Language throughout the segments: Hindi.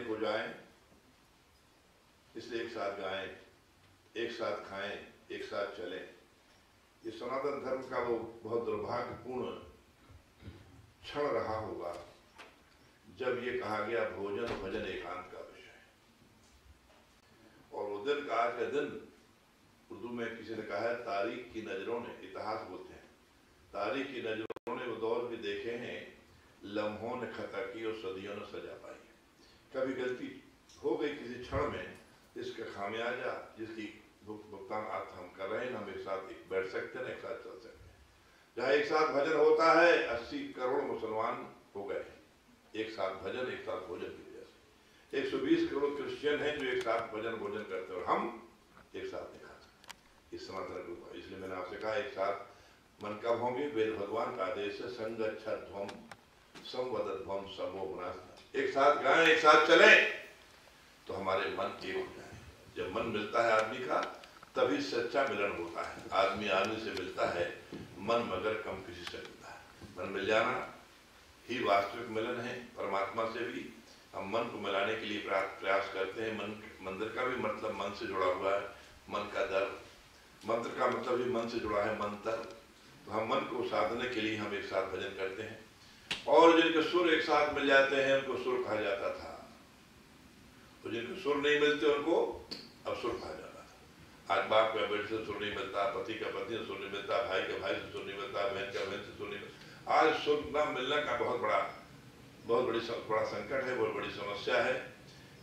एक हो जाएं, इसलिए एक साथ गाएं, एक साथ खाएं, एक साथ चलें। ये सनातन धर्म का वो बहुत दुर्भाग्यपूर्ण क्षण रहा होगा जब ये कहा गया भोजन भजन एकांत का विषय। और वो दिन का, आज का दिन, उर्दू में किसी ने कहा है तारीख की नजरों ने, इतिहास बोलते हैं, तारीख की नजरों ने वो दौर भी देखे हैं, लम्हों ने खता की और सदियों ने सजा पाई। कभी गलती हो गई किसी क्षण में, इसका खामियाजा जिसकी भुगतान आज हम कर रहे हैं, हम एक साथ बैठ सकते हैं, एक साथ चल सकते हैं। जहाँ एक साथ भजन होता है, 80 करोड़ मुसलमान हो गए, एक साथ भजन, एक साथ भोजन की वजह से। 120 करोड़ क्रिश्चियन हैं जो एक साथ भजन भोजन करते हैं, और हम एक साथ नहीं खा सकते। इस समाधान को, इसलिए मैंने आपसे कहा एक साथ मन कब होंगे? वेद भगवान का आदेश है, संगच्छध्वम संवदध्वम समो गुणास्थ। एक साथ गाएं, एक साथ चलें, तो हमारे मन एक हो जाए। जब मन मिलता है आदमी का, तभी सच्चा मिलन होता है। आदमी आदमी से मिलता है, मन मगर कम किसी से मिलता है। मन मिल जाना ही वास्तविक मिलन है परमात्मा से भी। हम मन को मिलाने के लिए प्रयास करते हैं। मन मंदिर का भी मतलब मन से जुड़ा हुआ है, मन का दर, मंत्र का मतलब भी मन से जुड़ा है, मंत्र। तो हम मन को साधने के लिए हम एक साथ भजन करते हैं। और जिनके सुर एक साथ मिल जाते हैं उनको सुर कहा जाता था, तो जिनको सुर नहीं मिलते उनको असुर कहा जाता था। आज बाप का बेटे से सुर नहीं मिलता, पति का पत्नी से सुर नहीं मिलता, भाई का भाई से सुर नहीं मिलता, बहन का बहन से सुर नहीं मिलता। आज सुर न मिलने का बहुत बड़ा संकट है, बहुत बड़ी समस्या है।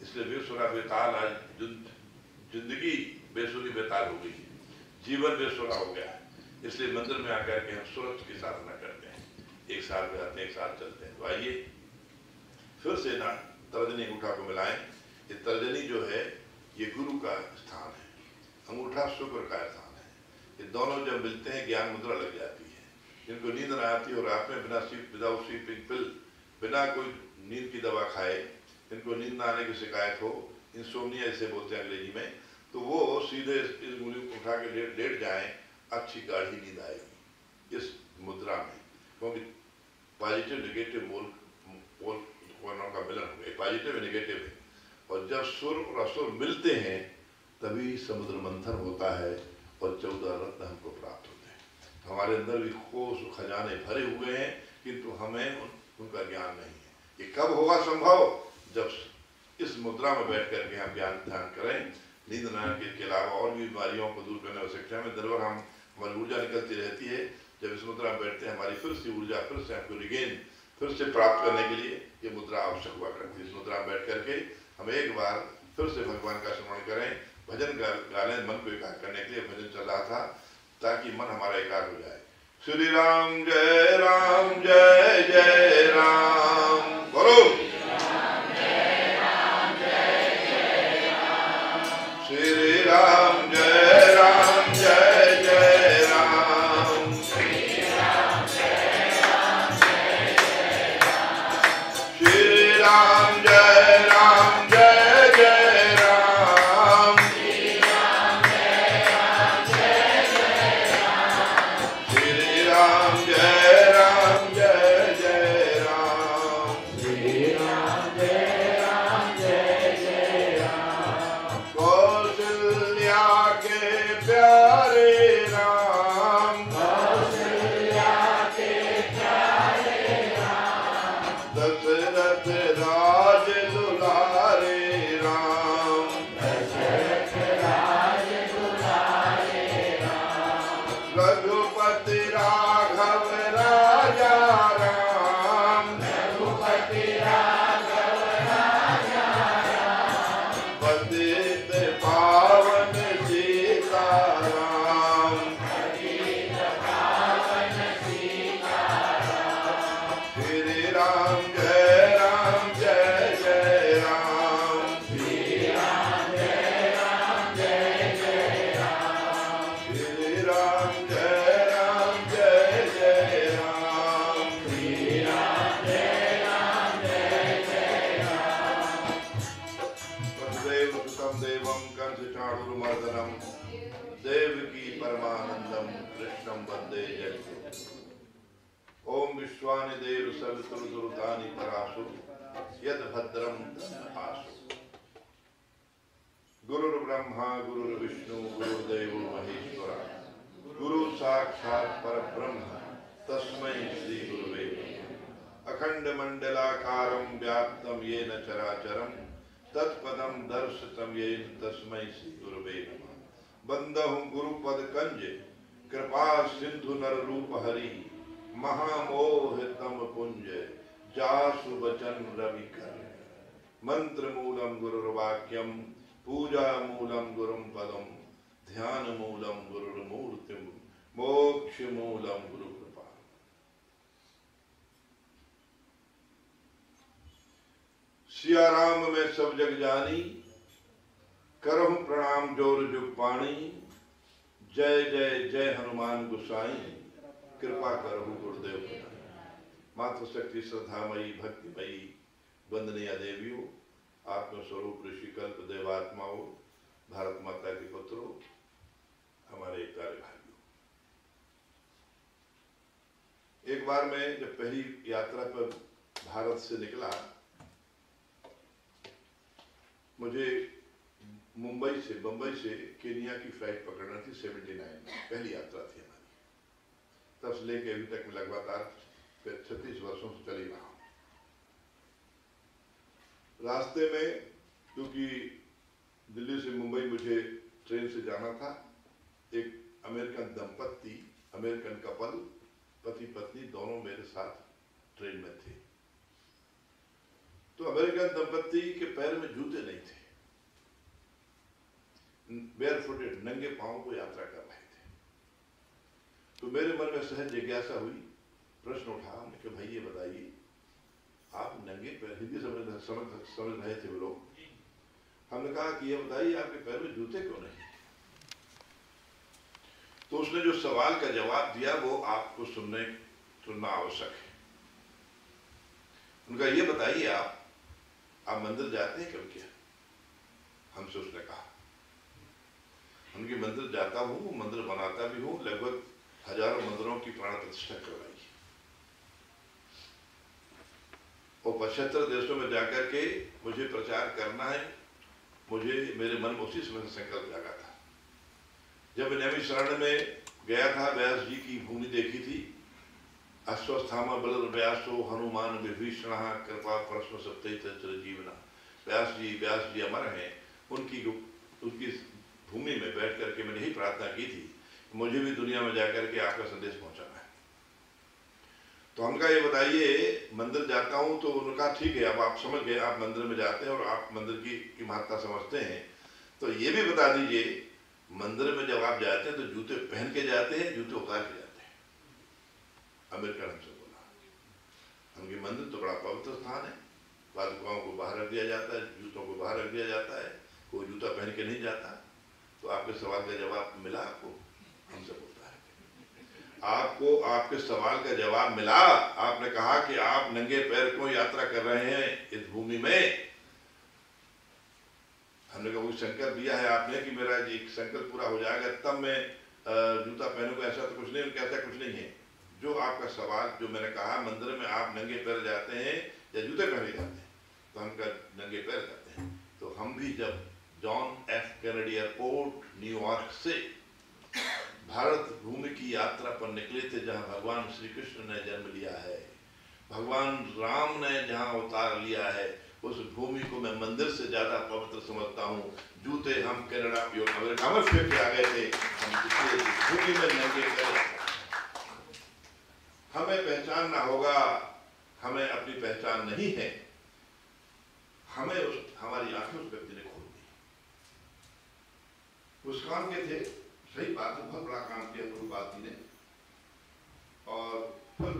इसलिए बेसुरा बेताल, आज जिंदगी बेसुरी बेताल हो गई है, जीवन बेसुरा हो गया है। इसलिए मंदिर में आकर के हम सूरज की साधना करते हैं, एक साथ रहते हैं, एक साथ चलते हैं। तो आइए फिर से ना तर्जनी अंगूठा को मिलाएं। ये तर्जनी जो है ये गुरु का स्थान है, अंगूठा शुक्र का स्थान है। ये दोनों जब मिलते हैं ज्ञान मुद्रा लग जाती है। जिनको नींद न आती हो रात में, बिना विदाउट स्लीपिंग पिल, बिना कोई नींद की दवा खाए, जिनको नींद न आने की शिकायत हो, इंसोम्निया इसे बोलते हैं अंग्रेजी में, तो वो सीधे इस गुरु को उठा के लेट जाएं, अच्छी गाढ़ी नींद आएगी इस मुद्रा में। क्योंकि पॉजिटिव नेगेटिव पोल का मिलन हो गया, पॉजिटिव नेगेटिव है। और जब सुर और असुर मिलते हैं तभी समुद्र मंथन होता है और 14 रत्न हमको प्राप्त होते हैं। तो हमारे अंदर भी खोज खजाने भरे हुए हैं, किंतु हमें उनका ज्ञान नहीं है। ये कब होगा संभव? जब इस मुद्रा में बैठ करके हम ज्ञान ध्यान करें। नींद न के अलावा और भी बीमारियों को दूर करने की शिक्षा में दरबार हमारी ऊर्जा निकलती रहती है। जब इस मुद्रा में बैठते हैं, हमारी फिर से ऊर्जा फिर से हमको रिगेन फिर से प्राप्त करने के लिए ये मुद्रा आवश्यक हुआ करती है। इस मुद्रा में बैठ करके हम एक बार फिर से भगवान का स्मरण करें, भजन गाने, मन को एकाग्र करने के लिए भजन चल रहा था ताकि मन हमारा एकाग्र हो जाए। श्री राम जय जय राम बोलो। श्री राम जय राम जय जय राम। श्री राम जय राम जय जय राम। श्री राम जय राम जय जय राम। श्री राम जय राम जय जय राम। श्री राम जय राम जय जय राम। श्री राम जय राम जय जय राम। कौशल्या के प्यारे राम, कौशल्या के प्यारे राम। दशरथ राज दुलारे राम, दशरथ राज दुलारे राम। रघुपति राघव राजा राम, रघुपति राघव राजा राम। पतित पावन सीता राम, पतित पावन सीता राम। श्री राम जय जय राम। श्री राम जय जय राम। श्री राम जय जय राम। श्री राम जय जय राम। वसुदेव सुतं देवं कंसचाणूरमर्दनं देवकी परमानंदं कृष्णं वंदे जगद्गुरुं। ओम विश्वानि देव सवितुर्दुर्गानि पराशु यद भद्रम आशु। ब्रह्मा गुरुर्विष्णु गुरुर्देवो महेश्वरा गुरु साक्षात् परब्रह्म तस्मै श्री गुरुवे नमः। अखंड मंडलाकारं व्याप्तं येन चराचरं तत्पदं दर्शितं येन तस्मै श्री गुरुवे नमः। बंदहु गुरुपद कंज कृपा सिंधु नर रूप हरि महामोह तम पुंज जासु बचन रवि कर। मंत्र मूलम गुरुर्वाक्यम पूजा मूलम गुरुम पदम ध्यान मूलम गुरुर्मूर्तिम मोक्ष मूलम गुरु कृपा। सिया राम में सब जग जानी करहु प्रणाम जोर जुग पाणी। जय जय जय हनुमान गोसाई कृपा करहु गुरुदेव पिताई। मातृशक्ति श्रद्धामयी भक्तिमयी वंदनीय देवियों, आत्मस्वरूप ऋषिकल्प देवात्माओं, भारत माता के पुत्रों, हमारे प्यारे भाइयों, एक बार मैं जब पहली यात्रा पर भारत से निकला, मुझे मुंबई से बंबई से केनिया की फ्लाइट पकड़ना थी। 79 पहली यात्रा थी हमारी। तब से लेके अभी तक मैं लगातार 36 वर्षों से चली रहा हूं। रास्ते में, क्योंकि दिल्ली से मुंबई मुझे ट्रेन से जाना था, एक अमेरिकन दंपत्ति, अमेरिकन कपल, पति पत्नी दोनों मेरे साथ ट्रेन में थे। तो अमेरिकन दंपत्ति के पैर में जूते नहीं थे, बेयरफुटेड, नंगे पांव को यात्रा कर रहे थे। तो मेरे मन में सहज जिज्ञासा हुई, प्रश्न उठा, हमने कहा भाई ये बताइए, आप नंगे पैर, हिंदी समझ रहे थे वो लोग। हमने कहा कि ये बताइए आपके पैर में जूते क्यों नहीं? तो उसने जो सवाल का जवाब दिया वो आपको सुनना आवश्यक है। उनका ये बताइए आप मंदिर जाते हैं क्यों? क्या हमसे उसने कहा, उनके मंदिर जाता हूँ, मंदिर बनाता भी हूँ, लगभग हजारों मंदिरों की प्राण प्रतिष्ठा करवाई और 75 देशों में जाकर के मुझे प्रचार करना है। मुझे मेरे मन में उसी समय संकल्प जागा था। जब नैमी शरण में गया था, व्यास जी की भूमि देखी थी। अश्वस्थामा बल व्यासो हनुमान विभीषण कृपा प्रश्न सप्तैत्र जीवना। व्यास जी अमर हैं। उनकी भूमि में बैठ करके मैंने यही प्रार्थना की थी, मुझे भी दुनिया में जाकर के आपका संदेश पहुंचाना है। तो उनका ये बताइए, मंदिर जाता हूं। तो उनका ठीक है, अब आप समझ गए, आप मंदिर में जाते हैं और आप मंदिर की महत्ता समझते हैं। तो ये भी बता दीजिए, मंदिर में जब आप जाते हैं तो जूते पहन के जाते हैं, जूते उतार के जाते हैं? अमेरिकन हमसे बोला, उनके मंदिर तो बड़ा पवित्र स्थान है, पादुकाओं को बाहर रख दिया जाता है, जूतों को बाहर रख दिया जाता है, कोई जूता पहन के नहीं जाता। तो आपके सवाल का जवाब मिला आपको? हमसे बोलता है आपको आपके सवाल का जवाब मिला। आपने कहा कि आप नंगे पैर क्यों यात्रा कर रहे हैं इस भूमि में? हमने कहा कोई संकल्प दिया है आपने कि मेरा ये संकल्प पूरा हो जाएगा तब मैं जूता पहनूंगा, ऐसा तो कुछ नहीं। उनका ऐसा कुछ नहीं है। जो आपका सवाल, जो मैंने कहा मंदिर में आप नंगे पैर जाते हैं या जूते पहन जाते हैं? तो हम नंगे पैर जाते हैं। तो हम भी जब John F Kennedy airport New York से भारत भूमि की यात्रा पर निकले थे, जहां भगवान श्री कृष्ण ने जन्म लिया है, भगवान राम ने जहां अवतार लिया है, उस भूमि को मैं मंदिर से ज्यादा पवित्र समझता हूँ। जूते हम कनाडा अमेरिका में फेंक के आ गए थे, हम भूमि में नंगे पैर। हमें पहचानना होगा, हमें अपनी पहचान नहीं है, हमें हमारी आंखें उस व्यक्ति ने खोल दी। उस काम के थे, सही बात है, बहुत बड़ा काम किया गुरुपाद जी ने। और फिर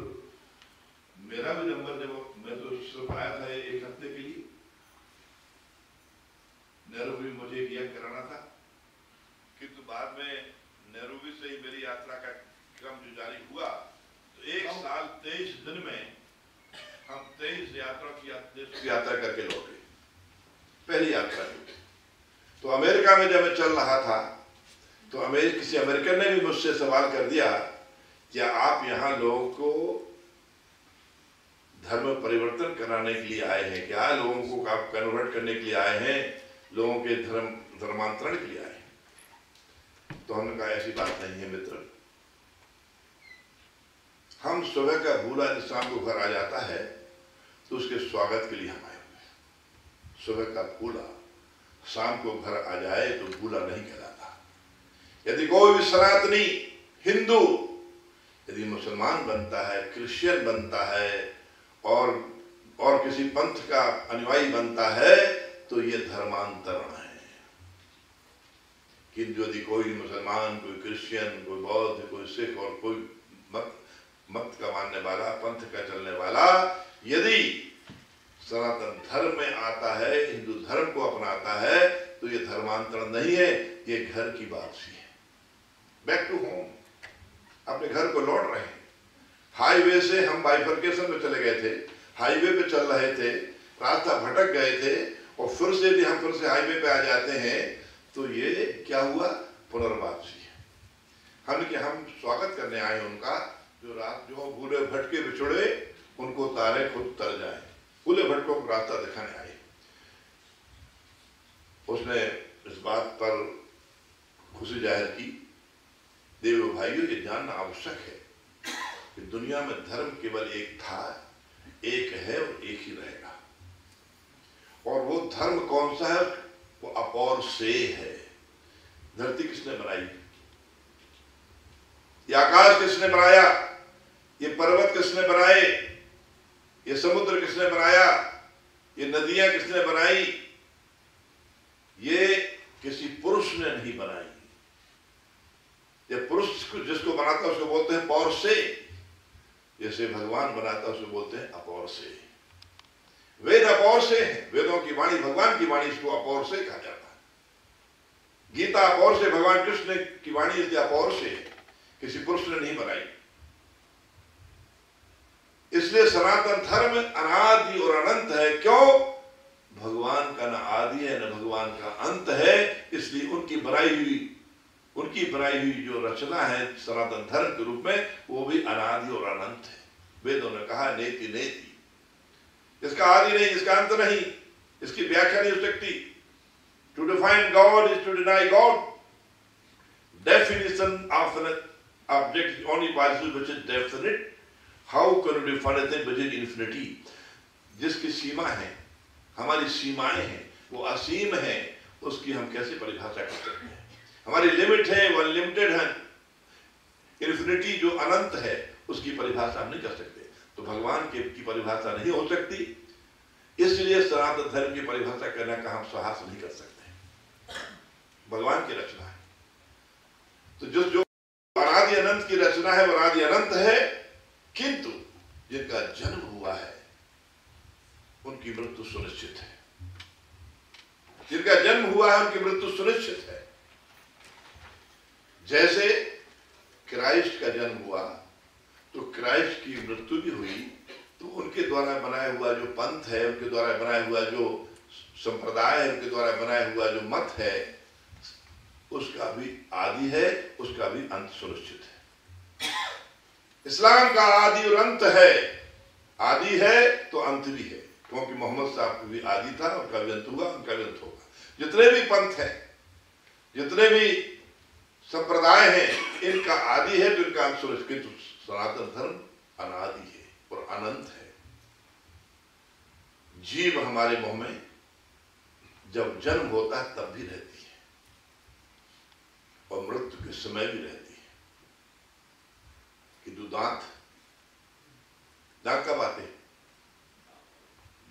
मेरा भी नंबर, जब मैं तो सिर्फ आया था 1 हफ्ते के लिए, नैरोबी मुझे एक यज्ञ कराना था, किंतु बाद में नैरोबी से ही मेरी यात्रा का क्रम जो जारी हुआ, तो 1 साल 23 दिन में हम 23 यात्रा करके लौटे। पहली यात्रा। तो अमेरिका में जब मैं चल रहा था तो किसी अमेरिकन ने भी मुझसे सवाल कर दिया, क्या आप यहाँ लोगों को धर्म परिवर्तन कराने के लिए आए हैं? क्या लोगों को आप कन्वर्ट करने के लिए आए हैं, लोगों के धर्मांतरण के लिए आए। तो हमने कहा ऐसी बात नहीं है मित्र, हम सुबह का भूला जो शाम को घर आ जाता है तो उसके स्वागत के लिए हम आए हुए। सुबह का भूला शाम को घर आ जाए तो भूला नहीं कहलाता। यदि कोई भी सनातनी हिंदू यदि मुसलमान बनता है, क्रिश्चियन बनता है और किसी पंथ का अनुयायी बनता है तो ये धर्मांतरण है। कि यदि कोई मुसलमान, कोई क्रिश्चियन, कोई बौद्ध, कोई सिख और कोई मत का मानने वाला, पंथ का चलने वाला यदि सनातन धर्म में आता है, हिंदू धर्म को अपनाता है तो ये धर्मांतरण नहीं है, ये घर की वापसी है। बैक टू होम, अपने घर को लौट रहे हैं। हाईवे से हम बाइफर्केशन में चले गए थे, हाईवे पे चल रहे थे, रास्ता भटक गए थे और फिर से यदि हम फिर से हाईवे पे आ जाते हैं तो ये क्या हुआ? पुनर्वापसी है। हम स्वागत करने आए उनका जो भूले भटके बिछुड़े उनको तारे खुद तर जाए, भूले भटकों को रास्ता दिखाने आए। उसने इस बात पर खुशी जाहिर की, देव भाइयों ये जानना आवश्यक है कि दुनिया में धर्म केवल एक था, एक है और एक ही रहेगा। और वो धर्म कौन सा है? वो अपौर से है। धरती किसने बनाई? ये आकाश किसने बनाया? ये पर्वत किसने बनाए? ये समुद्र किसने बनाया? ये नदियां किसने बनाई? ये किसी पुरुष ने नहीं बनाई। ये पुरुष जिसको बनाता है उसको बोलते हैं पौर से, जैसे भगवान बनाता है उसको बोलते हैं अपौर से। वेद अपौर से है, वेदों की वाणी, भगवान की वाणी, इसको अपौर से कहा जाता है। गीता अपौर से, भगवान कृष्ण की वाणी इसलिए अपौर से है, किसी पुरुष ने नहीं बनाई। इसलिए सनातन धर्म अनादि और अनंत है। क्यों? भगवान का न आदि है न भगवान का अंत है, इसलिए उनकी बनाई हुई जो रचना है सनातन धर्म के रूप में वो भी अनादि और अनंत है। वेदों ने कहा नेति नेति, इसका आदि नहीं, इसका अंत नहीं, इसकी व्याख्या नहीं हो सकती। To define God is to deny God. Definition of an object is only possible which is definite. How can you define a thing which is infinity? जिसकी सीमा है, हमारी सीमाएं हैं, वो असीम है, उसकी हम कैसे परिभाषा कर सकते हैं? हमारी लिमिट है, वो अनलिमिटेड है। इन्फिनिटी जो अनंत है उसकी परिभाषा हम नहीं कर सकते। तो भगवान की परिभाषा नहीं हो सकती, इसलिए सनातन धर्म की परिभाषा करने का हम साहस नहीं कर सकते। भगवान की रचना है, तो जो अनादि अनंत की रचना है वो अनादि अनंत है, किंतु जिनका जन्म हुआ है उनकी मृत्यु सुनिश्चित है। जिनका जन्म हुआ है उनकी मृत्यु सुनिश्चित है। जैसे क्राइस्ट का जन्म हुआ तो क्राइस्ट की मृत्यु भी हुई, तो उनके द्वारा बनाया हुआ जो पंथ है, उनके द्वारा बनाया हुआ जो संप्रदाय है, उनके द्वारा बनाया हुआ जो मत है, उसका भी आदि है, उसका भी अंत सुनिश्चित है। इस्लाम का आदि और अंत है। आदि है तो अंत भी है, क्योंकि मोहम्मद साहब का भी आदि था, उनका भी अंत हुआ, उनका भी अंत होगा। जितने भी पंथ हैं, जितने भी संप्रदाय हैं, इनका आदि है तो इनका अंत सुनिश्चित। किंतु सनातन धर्म अनादि है और अनंत है। जीव हमारे मुंह में जब जन्म होता है तब भी रहती है और मृत्यु के समय भी रहती है। किंतु दांत कब आते?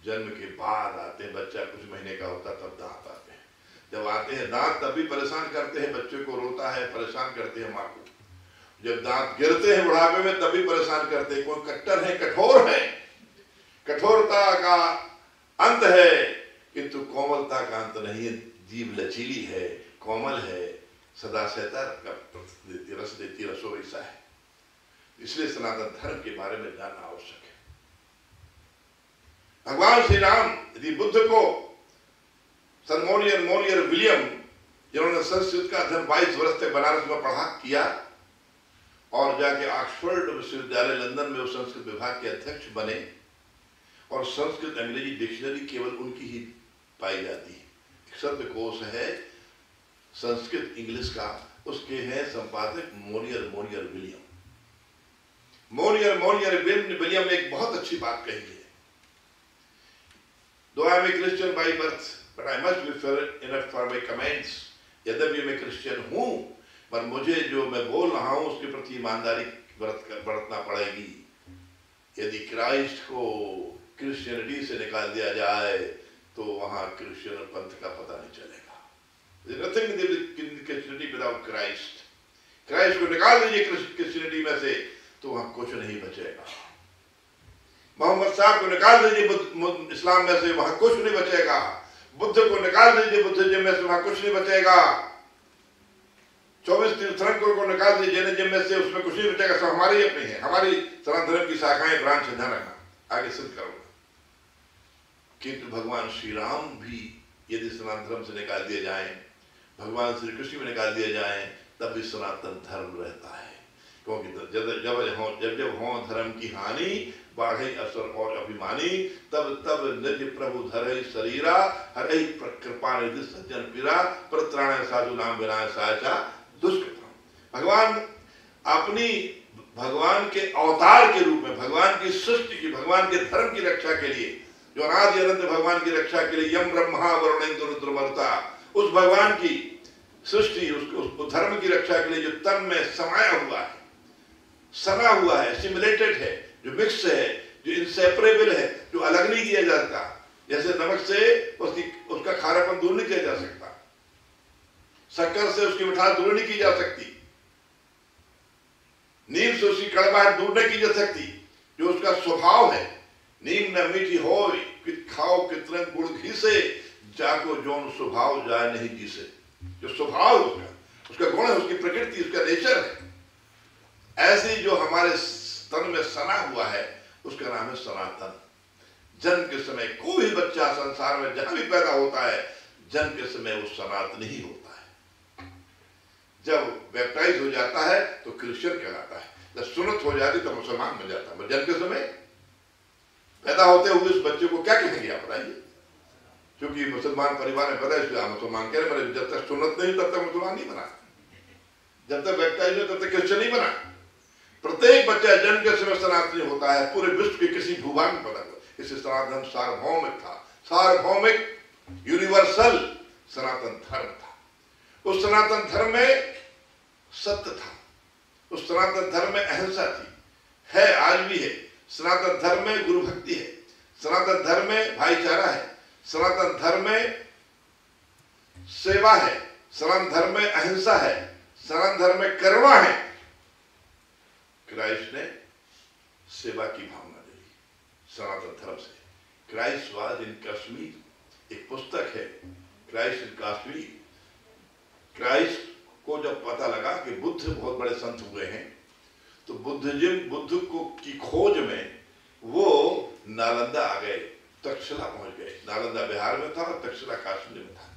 जन्म के बाद आते हैं। बच्चा कुछ महीने का होता तब दांत आते हैं। जब आते हैं दांत तब भी परेशान करते हैं, बच्चे को रोता है, परेशान करते हैं माँ को। जब दांत गिरते हैं बुढ़ापे में तब भी परेशान करते हैं। कोई कट्टर है, कठोर है, कठोरता का अंत है, किंतु कोमलता का अंत नहीं है। जीव लचीली है, कोमल है, सदा सहता रस देती, रसो ऐसा है। इसलिए सनातन धर्म के बारे में जानना आवश्यक है। भगवान श्री राम यदि बुद्ध को सन मोलियर विलियम, जिन्होंने संस्कृत का अध्ययन 22 वर्ष तक बनारस में पढ़ा किया और जाके ऑक्सफोर्ड विश्वविद्यालय लंदन में वो संस्कृत विभाग के अध्यक्ष बने, और संस्कृत अंग्रेजी डिक्शनरी केवल उनकी ही पाई जाती है, शब्दकोश है संस्कृत इंग्लिश का, उसके हैं संपादक मोनियर विलियम ने एक बहुत अच्छी बात कही है। Though I am a Christian by birth, but I must be fair enough for my comments. यद्यपि मैं क्रिश्चियन हूं, पर मुझे जो मैं बोल रहा हूं उसके प्रति ईमानदारी बरतना पड़ेगी। यदि क्राइस्ट को क्रिश्चियनिटी से निकाल दिया जाए तो वहां क्रिश्चियन पंथ का पता नहीं चलेगा। Nothing in Christianity without Christ. Christ को निकाल दीजिए क्रिश्चियनिटी में से तो वहां कुछ नहीं बचेगा। मोहम्मद साहब को निकाल दीजिए इस्लाम में से, वहां कुछ नहीं बचेगा। बुद्ध को निकाल दीजिए बुद्धिज्म में से, वहां कुछ नहीं बचेगा। 24 तीर्थंकरों को निकाल दीजिए जैनिज्म में से, उसमें कुछ नहीं बचेगा। सब हमारी ही अपनी है, हमारी सनातन धर्म की शाखाएं ब्रांच है। ध्यान रखना, आगे सिद्ध करूंगा। किंतु भगवान श्री राम भी यदि सनातन धर्म से निकाल दिए जाए, भगवान श्री कृष्ण में निकाल दिए जाए, तब भी सनातन धर्म रहता है। क्योंकि जब हो धर्म की हानि, बाढ़े असर और अभिमानी, तब निज प्रभु धरे शरीरा, हरे कृपा निधि सज्जन पीरा, प्रत्राण साधु नाम विनाय साचा दुष्कृतम। भगवान के अवतार के रूप में, भगवान की सृष्टि की, भगवान के धर्म की रक्षा के लिए, जो अनादि अनंत भगवान की रक्षा के लिए यम ब्रह्मा वरुणेन्द्र रुद्र मरुता, उस भगवान की सृष्टि, उस धर्म की रक्षा के लिए जो तन में समाया हुआ है, सना हुआ है, सिमुलेटेड है, जो मिक्स है, जो इंसेपरेबल है, जो अलग नहीं किया जाता। जैसे नमक से उसका खारापन दूर नहीं किया जा सकता, शक्कर से उसकी मिठास दूर नहीं की जा सकती, नीम से उसकी कड़वाहट दूर नहीं की जा सकती। जो उसका स्वभाव है, नीम न मीठी हो खाओ कितने गुड़ घी से, जाको जोन स्वभाव जाए नहीं जी से। जो स्वभाव उसका गुण है, उसकी प्रकृति, उसका नेचर है, ऐसे जो हमारे तन में सना हुआ है, उसका नाम है सनातन। जन्म के समय कोई बच्चा संसार में जहां भी पैदा होता है, जन्म के समय वो सनातन ही होता है। जब बैप्टाइज हो जाता है तो क्रिश्चियन कहलाता है, जब सुन्नत हो जाती तो मुसलमान बन जाता है। जन्म के समय पैदा होते हुए उस बच्चे को क्या कहेंगे आप बताइए? क्योंकि मुसलमान परिवार में पैदा, इसलिए मुसलमान कह रहे हैं। जब तक सुन्नत नहीं तब तक मुसलमान नहीं बना, जब तक बैप्टाइज हो तब तक क्रिश्चियन नहीं बना। प्रत्येक बच्चा जन्म के समय सनातनी होता है, पूरे विश्व के किसी भूभाग में पैदा हुआ। इससे सनातन सार्वभौमिक था, सार्वभौमिक यूनिवर्सल सनातन धर्म था। उस सनातन धर्म में सत्य था, उस सनातन धर्म में अहिंसा थी, है, आज भी है। सनातन धर्म में गुरु भक्ति है, सनातन धर्म में भाईचारा है, सनातन धर्म में सेवा है, सनातन धर्म में अहिंसा है, सनातन धर्म में करुणा है। क्राइस्ट ने सेवा की भावना ले ली सनातन धर्म से। क्राइस्ट वाज इन कश्मीर, एक पुस्तक है क्राइस्ट इन कश्मीर। क्राइस्ट को जब पता लगा कि बुद्ध बहुत बड़े संत हुए हैं, तो बुद्ध को की खोज में वो नालंदा आ गए, तक्षशिला पहुंच गए। नालंदा बिहार में था और तक्षशिला कश्मीर में था।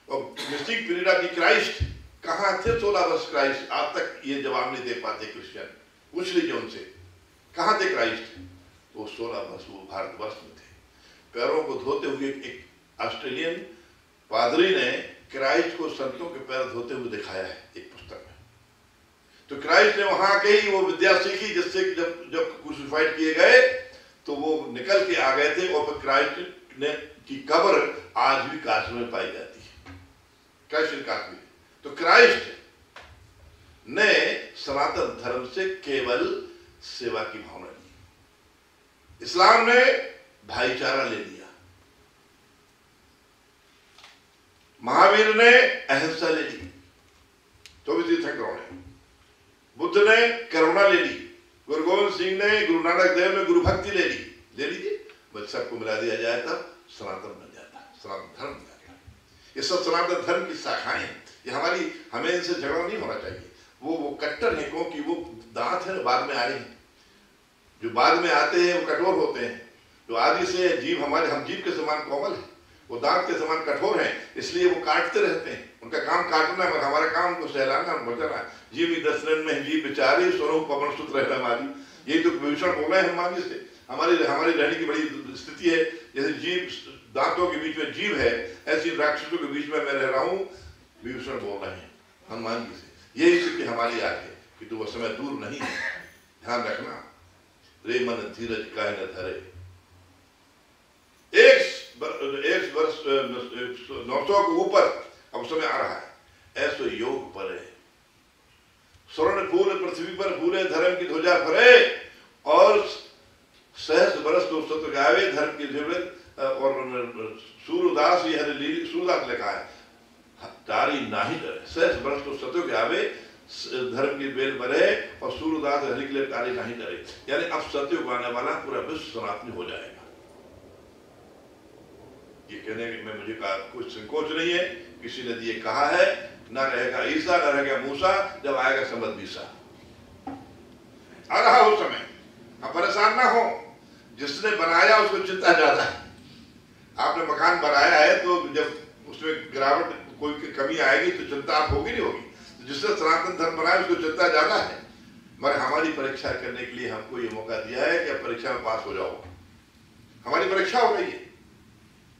और mistake period of the Christ कहाँ थे 16 वर्ष क्राइस्ट? आज तक ये जवाब नहीं दे पाते क्रिश्चियन। पूछ लीजिए उनसे, कहाँ थे क्राइस्ट? वो 16 वर्ष वो भारतवर्ष में थे। पैरों को धोते हुए एक ऑस्ट्रेलियन पादरी ने क्राइस्ट को संतों के पैर धोते हुए दिखाया है एक पुस्तक में। तो क्राइस्ट ने वहां के ही वो विद्या सीखी, जिससे जब क्रूसिफाइड किए गए तो वो निकल के आ गए थे। और फिर क्राइस्ट ने की कब्र आज भी काश्मीर में पाई जाती है, क्राइस्ट काश्मीर। तो क्राइस्ट ने सनातन धर्म से केवल सेवा की भावना ली, इस्लाम ने भाईचारा ले लिया, महावीर ने अहिंसा ले ली, 24 तीर्थंकरों ने, बुद्ध ने करुणा ले ली, गुरु गोविंद सिंह ने, गुरु नानक देव ने गुरु भक्ति ले ली। ले लीजिए, बस सबको मिला दिया जाए तब सनातन बन जाता है, सनातन धर्म बन जाता है। ये सब सनातन धर्म की शाखाएं हैं। ये हमें इनसे झगड़ा नहीं होना चाहिए। वो कट्टर है, क्योंकि वो दांत है बाद में आ रहे हैं। जो बाद में आते हैं वो कठोर होते हैं। जो आदि से जीव हम जीव के समान कोमल है, वो दांत के समान कठोर है, इसलिए वो काटते रहते हैं। उनका काम काटना है, हमारा काम उनको सहलाना, बचाना। जीव दर्शन में जीव विचारी स्वरूप पवन सूत्र रहना हमारी। ये तो विभीषण बोला है हनुमान जी से। हमारी रहने की बड़ी स्थिति है, जैसे जीव दांतों के बीच में जीभ है, ऐसी राक्षसों के बीच में मैं रह रहा हूं। विभीषण बोल रहे हैं हनुमान जी से, यही स्थिति हमारी आज है कि तो वह समय दूर नहीं है, ध्यान रखना। रे मन धीरज काहे न धरे, एक वर्ष 900 के ऊपर अब समय आ रहा है, ऐसो योग पर है। स्वर्ण फूल पृथ्वी पर फूले, धर्म की ध्वजा फरे, और सहस बरस तो सत्य गावे, धर्म की जीवित। और सूरदास ये लीली सूरदास लिखा है, तारी नाही डरे, सहस बरस तो सत्य गावे, धर्म की बेल बरे, और सूरदास हरि के लिए तारी नहीं डरे। यानी अब सत्य को आने वाला पूरा विश्व सनातनी हो जाएगा। ये कहने में मुझे कुछ संकोच नहीं है, किसी ने ये कहा है, ना रहेगा ईसा ना रहेगा मूसा, जब आएगा समझ बीसा। आ रहा हो समय, आप परेशान ना हो, जिसने बनाया उसको चिंता ज्यादा है। आपने मकान बनाया है तो जब उसमें गिरावट कोई कमी आएगी तो चिंता आप होगी नहीं होगी, तो जिसने सनातन धर्म बनाया उसको चिंता ज्यादा है। मगर हमारी परीक्षा करने के लिए हमको ये मौका दिया है कि आप परीक्षा में पास हो जाओ। हमारी परीक्षा हो गई है,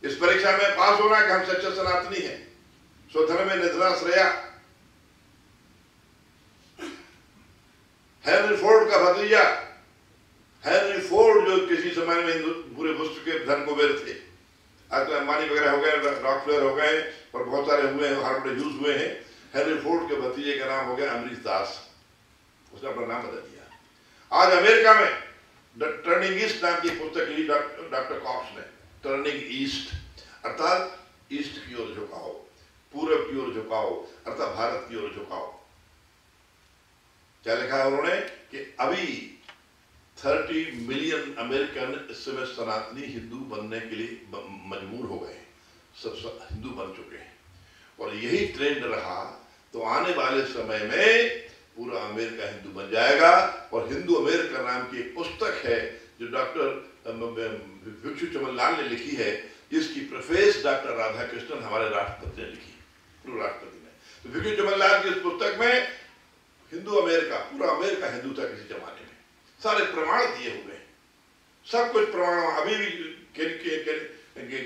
इस परीक्षा में पास होना कि हम सच्चे सनातनी हैं। स्वधर्म में निधना श्रेया, हेनरी फोर्ड का भतीजा, हेनरी फोर्ड जो किसी समय में पूरे विश्व के धन को बेर थे, आज तो अंबानी वगैरह हो गए, रॉकफेलर हो गए, और बहुत सारे हुए हैं, हार्वर्ड यूज हुए हैं। हेनरी फोर्ड के भतीजे का नाम हो गया अमरीश दास, उसने अपना नाम बदल दिया। आज अमेरिका में द टर्निंग ईस्ट नाम की पुस्तक लिखी डॉक्टर कॉक्स ने, टर्निंग ईस्ट, अर्थात ईस्ट की ओर झुकाओ, पूरब की ओर झुकाओ, अर्थात भारत की ओर झुकाओ। क्या लिखा है उन्होंने कि अभी 30 मिलियन अमेरिकन इस समय सनातनी हिंदू बनने के लिए मजबूर हो गए, सब हिंदू बन चुके हैं, और यही ट्रेंड रहा तो आने वाले समय में पूरा अमेरिका हिंदू बन जाएगा। और हिंदू अमेरिका नाम की एक पुस्तक है जो डॉक्टर भिक्षु चमन लाल ने लिखी है, जिसकी प्रेफेस डॉक्टर राधाकृष्णन हमारे राष्ट्रपति ने लिखी, पूर्व राष्ट्रपति ने। तो भिक्षु चमन लाल की इस पुस्तक में हिंदू अमेरिका, पूरा अमेरिका हिंदू था किसी जमाने में, सारे प्रमाण दिए हुए हैं, सब कुछ प्रमाण। अभी भी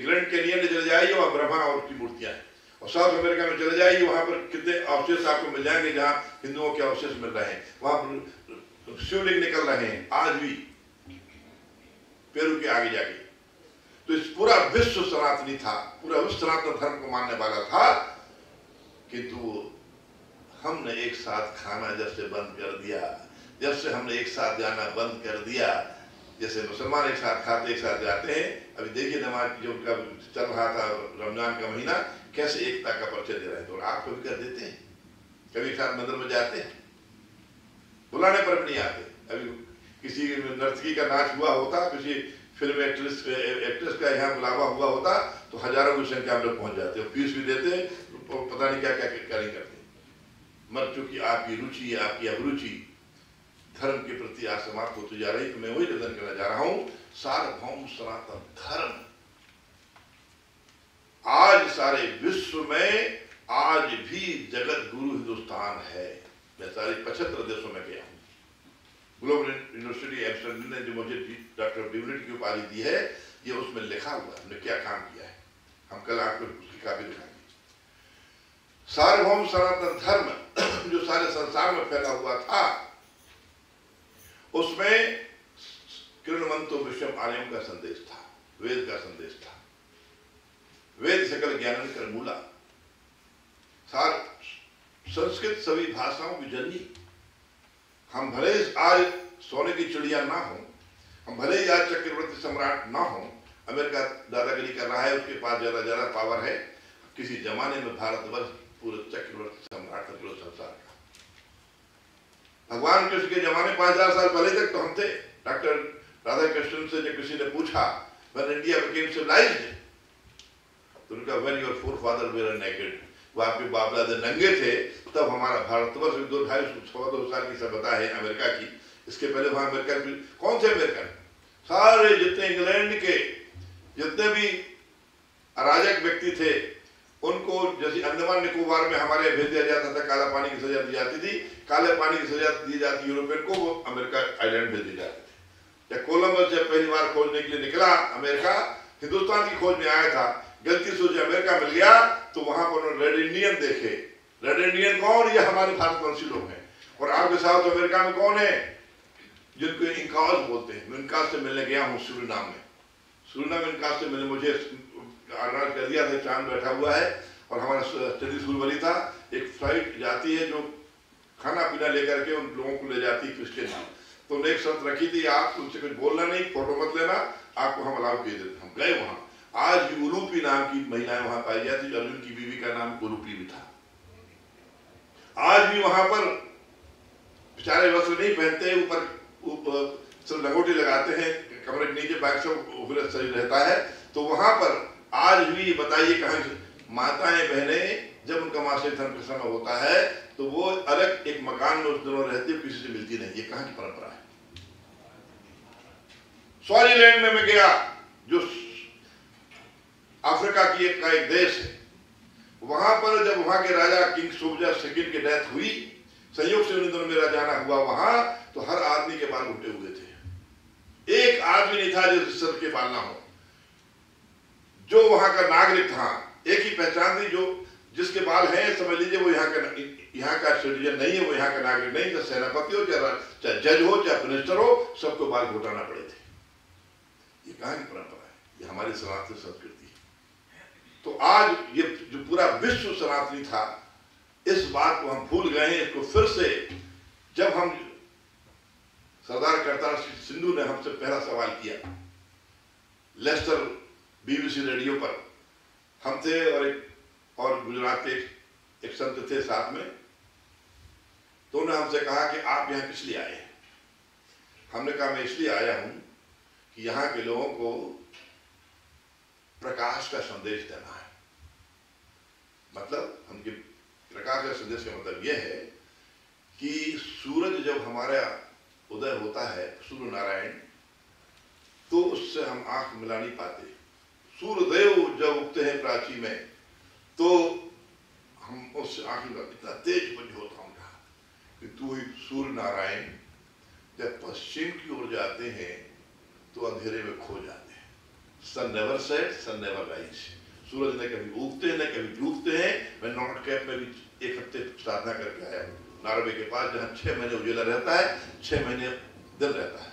ग्रैंड कैनियन में चले जाइए, वहां ब्रह्मा और उसकी मूर्तियां हैं, और साउथ अमेरिका में चले जाइए, वहां पर कितने अवशेष आपको मिल जाएंगे जहां हिंदुओं के अवशेष मिल रहे हैं, वहां पर शिवलिंग निकल रहे हैं आज भी पेरू के आगे जाके। तो इस पूरा विश्व सनातनी था, पूरा विश्व सनातन धर्म को मानने वाला था, किंतु हमने एक साथ खाना जब से बंद कर दिया, जब से हमने एक साथ जाना बंद कर दिया, जैसे मुसलमान एक साथ खाते एक साथ जाते हैं। अभी देखिए नमाज जो चल रहा था रमजान का महीना, कैसे एकता का परिचय दे रहे थे। और आप कभी कर देते हैं, कभी एक साथ मंदिर में जाते हैं, बुलाने पर भी नहीं आते। अभी किसी नर्तकी का नाच हुआ होता, किसी फिल्म एक्ट्रेस का यहाँ बुलावा हुआ होता, तो हजारों की संख्या में लोग पहुंच जाते हैं, फीस भी देते, पता नहीं क्या क्या नहीं करते। मर चुकी आपकी रुचि, आपकी अभिरुचि धर्म के प्रति आज समाप्त होती जा रही। तो मैं वही निवेदन करना जा रहा हूं, सार्वभौम सनातन धर्म आज सारे विश्व में आज भी जगत गुरु हिंदुस्तान है। मैं सारे 75 देशों में गया हूं। ग्लोबल यूनिवर्सिटी एम्स्टर्डम ने जो मुझे डॉक्टर डिविनिटी की उपाधि दी है, ये उसमें लिखा हुआ है हमने क्या काम किया है। हम कल आपको उसकी काफी दिखाएंगे। सार्वभौम सनातन धर्म जो सारे संसार में फैला हुआ था, उसमें किरणवंतो विश्वम आर्यम का संदेश था, वेद का संदेश था। वेद सकल ज्ञान कर मूला, संस्कृत सभी भाषाओं की जननी। हम भले आज सोने की चिड़िया ना हो, हम भले ही आज चक्रवर्ती सम्राट ना हो, अमेरिका दादागिरी कर रहा है, उसके पास ज्यादा पावर है। किसी जमाने में भारतवर्ष पूरे चक्रवर्ती सम्राट था पूरे संसार का। भगवान कृष्ण के जमाने 5000 साल पहले तक तो हम थे। डॉक्टर राधाकृष्णन से जब किसी ने पूछा when India became civilized, तो उनका when your forefathers were naked, वो आपके बाप दादा नंगे थे, तब हमारा भारतवर्ष 2-2.5 साल की सभ्यता है अमेरिका की। इसके पहले वहां अमेरिका कौन थे? अमेरिकन सारे जितने इंग्लैंड के जितने भी अराजक व्यक्ति थे, उनको जैसे अंडमान निकोबार में हमारे भेज दिया जाता था, काला पानी की सजा दी जाती थी, काले पानी की सजा दी जाती यूरोपियन को, वो अमेरिका आइलैंड भेज दिए जाते थे। जब कोलंबस जब पहली बार खोजने के लिए निकला अमेरिका, हिंदुस्तान की खोज में आया था, गलती से उसे अमेरिका मिल गया तो वहां पर उन्होंने रेड इंडियन देखे। रेड इंडियन कौन? ये हमारे भारतवंशी लोग हैं। और आपके साउथ अमेरिका में कौन है? जिनको इंकाज बोलते हैं। मैं इनका से मिलने गया हूँ सूरीनाम में। सूरीनाम इनका से मिलने मुझे ऑर्गेनाइज कर दिया था, चांद बैठा हुआ है और हमारा स्टडी स्कूल बनी था। एक फ्लाइट जाती है जो खाना पीना लेकर के उन लोगों को ले जाती है क्रिश्चियन। तो उन्होंने एक शर्त रखी थी, आप उनसे कुछ बोलना नहीं, फोटो मत लेना, आपको हम अलाउ किए देते। हम गए वहां। आज भी उलूपी नाम की महिलाएं वहां पाई जाती, जो अर्जुन की बीवी का नाम उलूपी भी था। आज भी वहां पर बेचारे वस्त्र नहीं पहनते, ऊपर सब लंगोटी लगाते हैं, कमरे के नीचे बैग सब शरीर रहता है। तो वहां पर आज भी बताइए कहां माताएं बहनें जब उनका मासिक धर्म का समय होता है तो वो अलग एक मकान में उस दिनों रहती है, किसी से मिलती नहीं। ये कहां की परंपरा है? स्वाजीलैंड में मैं गया, जो अफ्रीका की एक देश है। वहां पर जब वहां के राजा किंग सोबजा सेकंड की डेथ हुई, संयोग से उन दिनों मेरा जाना हुआ वहां, तो हर आदमी के बाल उठे हुए थे। एक आदमी नहीं था जिसके सर के बाल ना हो। जो वहां का नागरिक था, एक ही पहचान थी, जो जिसके बाल हैं समझ लीजिए वो यहाँ का सिटीजन नहीं है, वो यहाँ का नागरिक नहीं। चाहे सेनापति हो, चाहे जज हो, चाहे मिनिस्टर हो, सबको बाल घुटाना पड़े थे। ये कहां की परंपरा है? ये हमारी सनातन संस्कृति है। तो आज ये जो पूरा विश्व सनातनी था, इस बात को हम भूल गए हैं। इसको फिर से जब हम सरदार करतार सिंधु ने हमसे पहला सवाल किया, लेस्टर BBC रेडियो पर हम थे और गुजरात के एक संत थे साथ में, तो उन्होंने हमसे कहा कि आप यहाँ किस लिए आए हैं? हमने कहा मैं इसलिए आया हूं कि यहाँ के लोगों को प्रकाश का संदेश देना है। मतलब हमके प्रकाश का संदेश का मतलब यह है कि सूरज जब हमारा उदय होता है, सूर्य नारायण, तो उससे हम आंख मिला नहीं पाते। सूर्यदेव जब उगते हैं प्राची में, तो हम उससे आंख मिला, इतना तेज होता हूं कि तू ही सूर्य नारायण जब पश्चिम की ओर जाते हैं तो अंधेरे में खो जाते हैं। Sun never set, sun never rise. सूरज ने कभी उगते हैं न कभी डूबते हैं। मैं नॉर्थ कैप में भी 1 हफ्ते साधना करके आया हूँ, नार्वे के पास, जहाँ 6 महीने उजेला रहता है, 6 महीने दिन रहता है,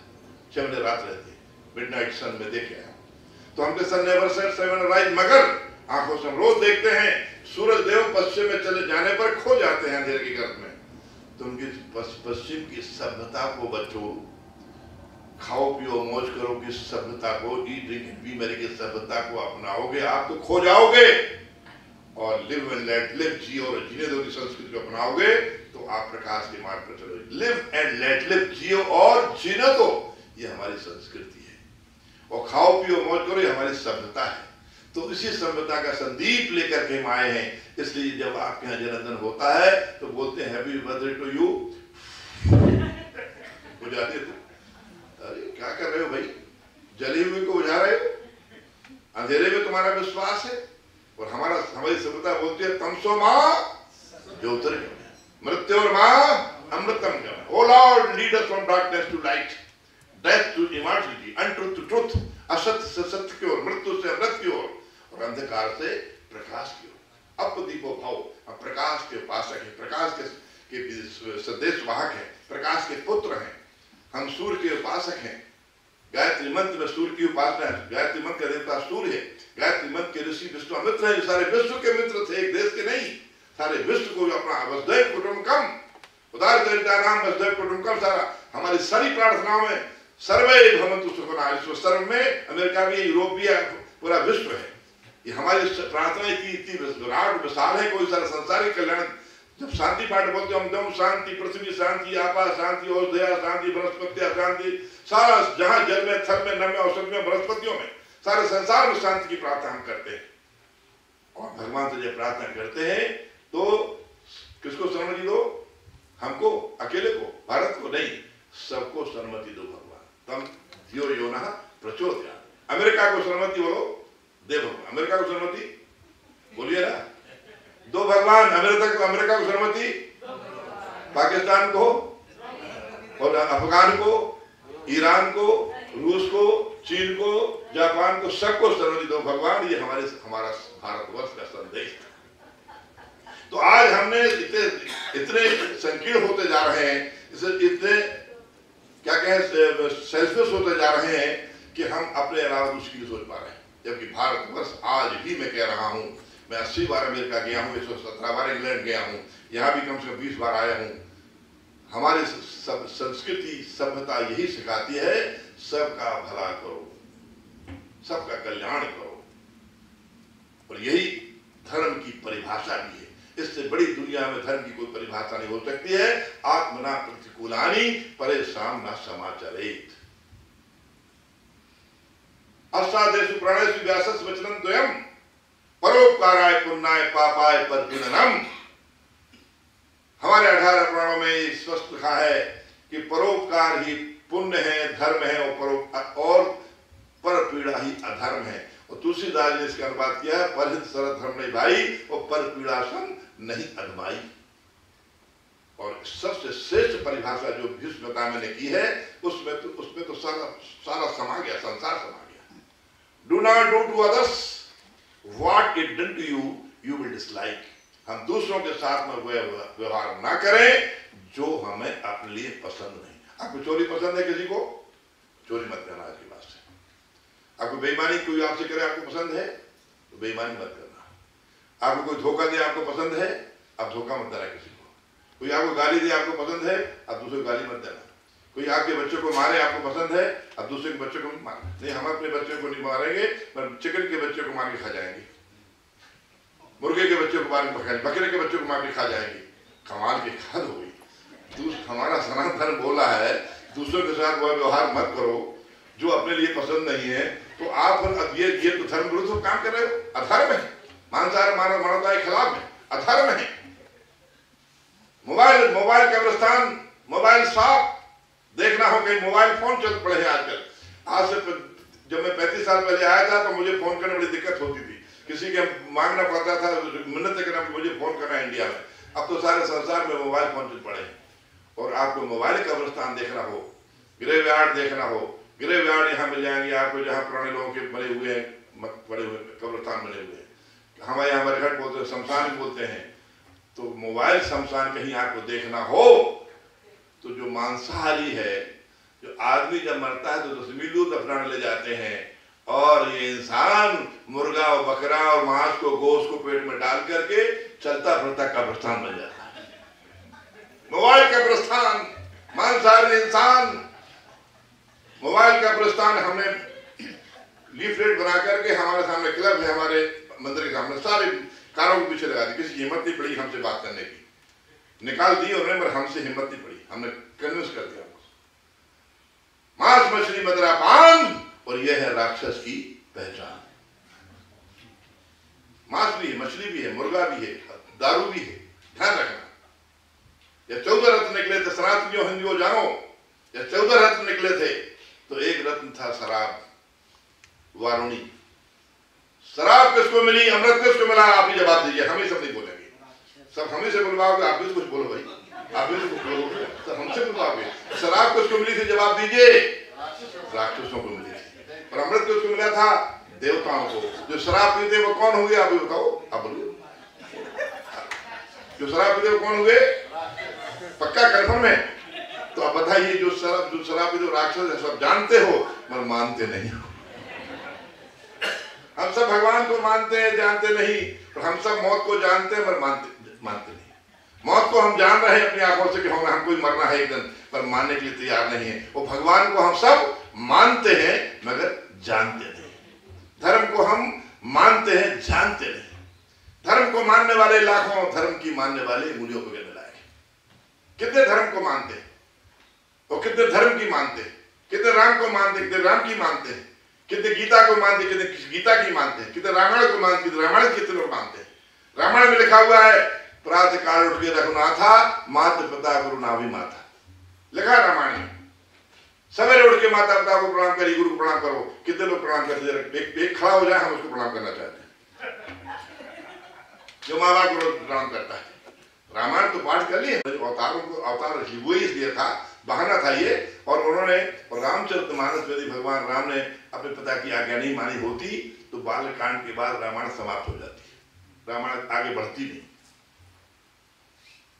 6 महीने रात रहती है। मिडनाइट सन में देखे आया। तो हमके sun never set, sun never rise, मगर आंखों से हम रोज देखते हैं सूरज देव पश्चिम में चले जाने पर खो जाते हैं अंधेरे की गर्त में। तो उनकी पश्चिम की सभ्यता को बचो, खाओ पियो मौज करो की सभ्यता को, ईट ड्रिंक बी मेरी की सभ्यता को अपनाओगे आप तो खो जाओगे। और लिव एंड लेट लिव, जियो और जीने दो की संस्कृति को अपनाओगे तो आप प्रकाश के मार्ग पर चलोगे। लिव एंड लेट लिव, जियो और जीने दो, ये हमारी संस्कृति है। और खाओ पियो मौज करो, ये हमारी सभ्यता है। तो इसी सभ्यता का संदीप लेकर के हम आए हैं। इसलिए जब आपके यहाँ जन्मदिन होता है तो बोलते हैं हैप्पी बर्थडे टू यू, हो जाते थे। अरे क्या कर रहे हो भाई, जली हुई को बुझा रहे हो, अंधेरे में तुम्हारा विश्वास है। और हमारी सभ्यता बोलती है तमसो मां ज्योतिर्गमय मृत्योर्मा अमृतम गमय। O Lord lead us from darkness to light, death to immortality, untruth to truth, असत्य से सत्य की ओर, मृत्यु से अमृत की ओर, और अंधकार से प्रकाश की ओर। अपदीपो भाव, हम प्रकाश के उपासक हैं, प्रकाश के संदेश वाहक हैं, प्रकाश के पुत्र हैं। हम सूर्य के उपासक हैं। गायत्री मंत्र में सूर्य की उपासना है। गायत्री मंत्र का देवता सूर्य है। गायत्री मंत्र के ऋषि विश्वामित्र हैं, सारे विश्व के मित्र थे, एक देश के नहीं। सारे विश्व को अपना वसुधैव कुटुंबकम, उदार चरितानाम वसुधैव कुटुंबकम, सारा हमारी सारी प्रार्थनाओं में सर्वे भवन्तु सुखिनः, विश्व सर्व में अमेरिका भी, यूरोप भी, पूरा विश्व है। ये हमारी प्रार्थना इतनी विराट विशाल है, कोई सारा संसारिक कल्याण। जब शांति पाठ बोलते हम दम शांति, पृथ्वी शांति, आपा शांति, औषधया शांति, वनस्पतिया शांति, सारा जहां जल में, थल में, नभ में, औषध में, वनस्पतियों में, सारे संसार में शांति की प्रार्थना हम करते हैं। और भगवान से जब प्रार्थना करते हैं तो किसको सहमति दो? हमको अकेले को, भारत को नहीं, सबको सहमति दो भगवान। तम धियो यो नः प्रचोदयात्। अमेरिका को सहमति बोलो, दे भगवान। अमेरिका को सहमति बोलिए ना, दो भगवान। अमेरिका को सहमति, पाकिस्तान को और अफगान को ईरान को, रूस को, चीन को, जापान को, सबको सर्वोदय दो भगवान, ये हमारा भारतवर्ष का संदेश था। तो आज हमने इतने संकीर्ण होते जा रहे हैं, इतने क्या कहें सेल्फिश होते जा रहे हैं कि हम अपने अलावा दूसरी की सोच पा रहे हैं। जबकि भारतवर्ष आज भी, मैं कह रहा हूं, मैं 80 बार अमेरिका गया हूं, 117 बार इंग्लैंड गया हूं, यहां भी कम से कम 20 बार आया हूं। हमारी संस्कृति सभ्यता यही सिखाती है, सबका भला करो, सबका कल्याण करो, और यही धर्म की परिभाषा भी है। इससे बड़ी दुनिया में धर्म की कोई परिभाषा नहीं हो सकती है। आत्मना प्रतिकूलानि परेशान न समाचरेत। अष्टादशु प्राणेषु व्यासस्य वचनं द्वयम् परोपकाराय पुण्याय पापाय परपीडनम्। हमारे 18 पुराणों में स्पष्ट लिखा है कि परोपकार ही पुण्य है, धर्म है, और परपीड़ा ही अधर्म है। और तुलसीदास ने इसका अनुवाद किया है, परहित सरल धर्म नहीं भाई, और परपीड़ासन नहीं अधमाई। और सबसे श्रेष्ठ परिभाषा जो भीष्म पितामह ने की है, उसमें तो सारा समा गया, संसार समा गया। Do not do to others what it done to you, you will dislike. हम दूसरों के साथ में व्यवहार ना करें जो हमें अपने लिए पसंद नहीं। आपको चोरी पसंद है, किसी को चोरी मत करना आज की बात से। आपको बेईमानी कोई आपसे करे, आपको पसंद है तो बेईमानी मत करना। आपको कोई धोखा दे, आपको पसंद है, आप धोखा मत देना किसी को। कोई आपको गाली दे, आपको पसंद है, आप दूसरे को गाली मत देना। कोई आपके बच्चों को मारे, आपको पसंद है, अब दूसरे के बच्चों को मारे नहीं। हम अपने बच्चों को नहीं मारेंगे, पर चिकन के बच्चों को मार के खा जाएंगे, मुर्गे के बच्चों को मार के खाएंगे, बकरे के बच्चों को मार के खा जाएंगे। कमाल की खाद हो गई। हमारा सनातन धर्म बोला है दूसरों के साथ वह व्यवहार मत करो जो अपने लिए पसंद नहीं है। तो आप अब ये तो धर्म विरुद्ध काम कर रहे हो, अधर्म है। मांसाहार मानवता के खिलाफ है, अधर्म है। मोबाइल कब्रिस्तान, मोबाइल शॉप देखना हो, कहीं मोबाइल फोन चल पड़े हैं आजकल। आज से जब मैं 35 साल पहले आया था तो मुझे फोन करने में बड़ी दिक्कत होती थी, किसी के मांगना पड़ता था, मिन्नत करना मुझे फोन करना है इंडिया में। अब तो सारे संसार में मोबाइल फोन चल पड़े हैं। और आपको मोबाइल कब्रिस्तान देखना हो, ग्रेवयार्ड देखना हो, ग्रेवयार्ड यहाँ मिल जाएंगे आपको, जहाँ पुराने लोगों के बने हुए हैं, बड़े हुए कब्रिस्तान बने हुए हैं। हमारे यहाँ मरघट बोलते हैं, शमशान बोलते हैं। तो मोबाइल शमशान कहीं आपको देखना हो तो जो मांसाहारी है, जो आदमी जब मरता है तो दशमीलू दफनाने ले जाते हैं, और ये इंसान मुर्गा और बकरा और मांस को, गोश्त को पेट में डाल करके चलता फिरता कब्रिस्तान बन जाता है। मोबाइल कब्रिस्तान, मांसाहारी इंसान, मोबाइल कब्रिस्तान। हमने लीफलेट बना करके, हमारे सामने क्लब है, हमारे मंदिर के सामने, सारे कारों के पीछे लगा दी। किसी की हिम्मत नहीं पड़ी हमसे बात करने की, निकाल दी उन्होंने, पर हमसे हिम्मत नहीं पड़ी, हमने कन्विंस कर दिया। मांस मछली मदिरा पान, और यह है राक्षस की पहचान। मांस भी है, मछली भी है, मुर्गा भी है, दारू भी है, ध्यान रखना। या 14 रत्न निकले थे, सनातनियों हिंदुओं जानो, या 14 रत्न निकले थे तो एक रत्न था शराब, वारुणी। शराब किसको मिली, अमृत किसको मिला, आप ही जवाब दीजिए। हम ही सब नहीं बोलेंगे, सब हम ही से बुलवाओगे, आप भी कुछ बोलो भाई, आप भी कुछ बोलो, सब हमसे बुलवाओगे। शराब किसको मिली थी, जवाब दीजिए। राक्षसों को मिली थी। और अमृत किसको मिला था, देवताओं को। जो शराब पीते वो कौन हुए, आप भी बताओ, आप बोलिए। जो शराब पीते वो कौन हुए, पक्का कन्फर्म है? तो आप बताइए, जो शराब पीते राक्षस है, सब जानते हो मगर मानते नहीं हो। हम सब भगवान को मानते हैं, जानते नहीं, और हम सब मौत को जानते हैं मगर मानते नहीं। मौत को हम जान रहे हैं अपनी आंखों से कि हमको ही मरना है एक दिन, पर मानने के लिए तैयार नहीं है। वो भगवान को हम सब मानते हैं मगर जानते नहीं। धर्म को हम मानते हैं, जानते नहीं। धर्म को मानने वाले लाखों, धर्म की मानने वाले मूल्यों को गिनने लायक। कितने धर्म को मानते हैं और कितने धर्म की मानते हैं, कितने राम को मानते, कितने राम की मानते हैं, कितने गीता को मानते, कितने गीता की मानते हैं, कितने रामायण को मानते, कितने रामायण कितने लोग मानते हैं। रामायण में लिखा हुआ है, प्रातः काल उठ के रघुनाथा, माता पिता गुरु नाभि माता, लिखा है रामायण में। सवेरे उठ के माता पिता को प्रणाम करिए, गुरु को प्रणाम करो। कितने लोग प्रणाम करते, एक खड़ा हो जाए हम उसको प्रणाम करना चाहते हैं, जो माँ बाप को प्रणाम करता है। रामायण तो पाठ कर लिए, अवतारों को अवतार वो इसलिए था बहाना था ये। और उन्होंने रामचरितमानस में यदि भगवान राम ने अपने पिता की आज्ञा नहीं मानी होती तो बालकांड के बाद रामायण समाप्त हो जाती, रामायण आगे बढ़ती नहीं।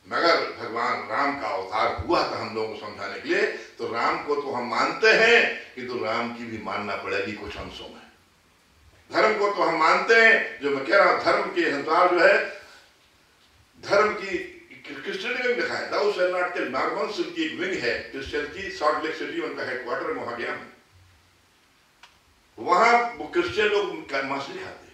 मगर भगवान राम का अवतार हुआ था हम लोगों को समझाने के लिए, तो राम को तो हम मानते हैं कि तो राम की भी मानना पड़ेगी कुछ अंशों में। धर्म को तो हम मानते हैं, जो मैं कह रहा हूं धर्म के अनुसार जो है, धर्म की क्रिश्चियनिटी में लिखा है दाउ शैल नॉट किल। मार्गन सिल की एक विंग है क्रिश्चियन की, सॉल्ट लेक सिटी उनका हेडक्वार्टर में, वहां गया हूं। वहां वो क्रिश्चियन लोग मांस नहीं खाते,